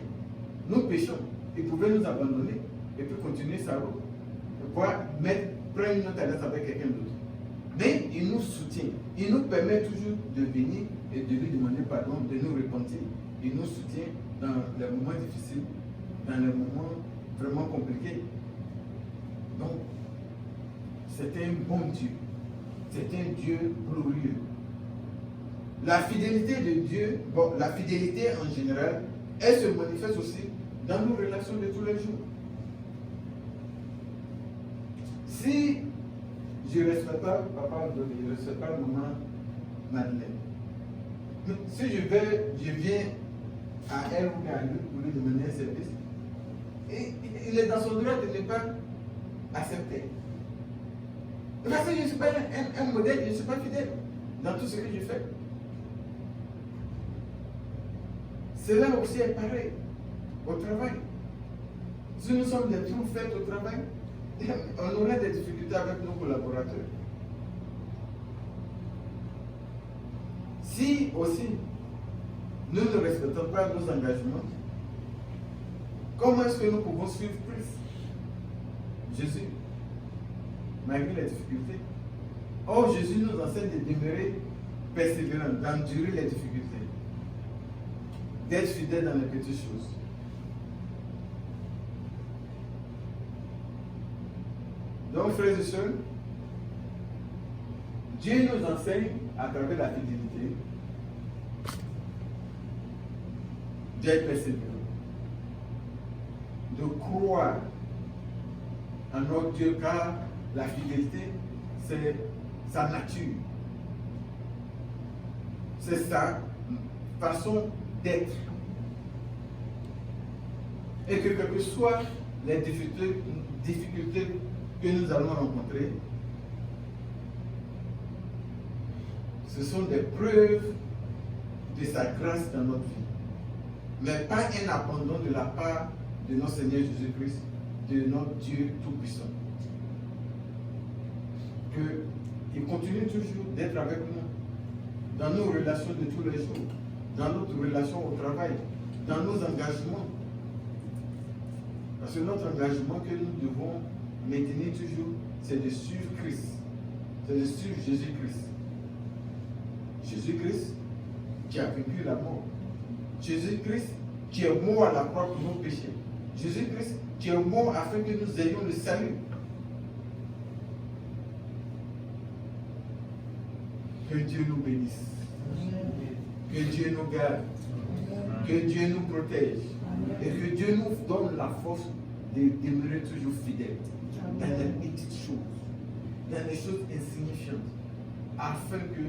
Nous péchons. Il pouvait nous abandonner et puis continuer sa route. Et pouvoir prendre une autre alliance avec quelqu'un d'autre. Mais il nous soutient. Il nous permet toujours de venir et de lui demander pardon, de nous repentir. Il nous soutient dans les moments difficiles, dans les moments vraiment compliqués. Donc, c'est un bon Dieu. C'est un Dieu glorieux. La fidélité de Dieu, bon, la fidélité en général, elle se manifeste aussi dans nos relations de tous les jours. Si je ne respecte pas papa, je ne respecte pas maman Madeleine. Si je viens à elle ou à lui pour lui demander un service, et il est dans son droit de ne pas accepter. Parce que je ne suis pas un modèle, je ne suis pas fidèle dans tout ce que je fais. Cela aussi est pareil au travail. Si nous sommes des trous faits au travail, on aura des difficultés avec nos collaborateurs. Si aussi nous ne respectons pas nos engagements, comment est-ce que nous pouvons suivre Christ, Jésus, malgré les difficultés? Or, Jésus nous enseigne de demeurer persévérants, d'endurer les difficultés, d'être fidèles dans les petites choses. Donc, frères et sœurs, Dieu nous enseigne à travers la fidélité d'être persévérant, de croire en notre Dieu, car la fidélité, c'est sa nature, c'est sa façon d'être. Et que quelles que soient les difficultés que nous allons rencontrer, ce sont des preuves de sa grâce dans notre vie, mais pas un abandon de la part de notre Seigneur Jésus-Christ, de notre Dieu Tout-Puissant. Qu'il continue toujours d'être avec nous dans nos relations de tous les jours, dans notre relation au travail, dans nos engagements. Parce que notre engagement que nous devons maintenir toujours, c'est de suivre Christ, c'est de suivre Jésus-Christ. Jésus-Christ qui a vaincu la mort. Jésus-Christ qui est mort à la croix pour nos péchés. Jésus-Christ qui est mort afin que nous ayons le salut. Que Dieu nous bénisse. Que Dieu nous garde. Que Dieu nous protège. Et que Dieu nous donne la force de demeurer toujours fidèles dans les petites choses, dans les choses insignifiantes, afin que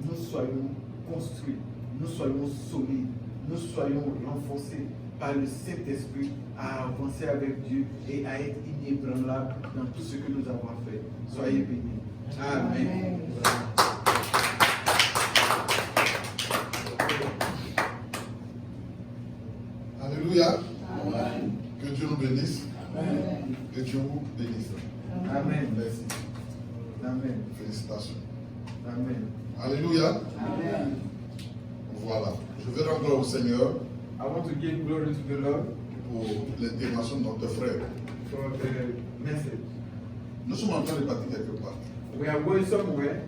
nous soyons construits, nous soyons solides, nous soyons renforcés par le Saint-Esprit à avancer avec Dieu et à être inébranlables dans tout ce que nous avons fait. Soyez bénis. Amen. Alléluia. Amen. Que Dieu nous bénisse. Amen. Que Dieu vous bénisse. Amen. Merci. Amen. Félicitations. Amen. Alléluia. Amen. Voilà. Je vais rendre gloire au Seigneur I want to give glory to the Lord pour l'intervention de notre frère. for the message. Nous sommes en train de partir quelque part. We are going somewhere,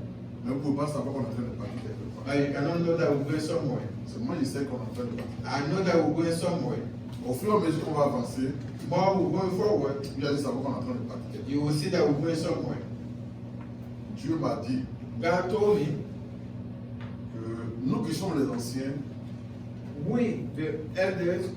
Mais vous ne pouvez pas savoir qu'on est en train de partir quelque part. but you cannot know that we're going somewhere. C'est moi, je sais qu'on est en train de partir. I know that we're going somewhere. Au fur et à mesure qu'on va avancer, More we're going forward, vous allez savoir qu'on est en train de partir quelque part. you will see that we're going somewhere. Dieu m'a dit God told me, que nous qui sommes les anciens, we, the elders,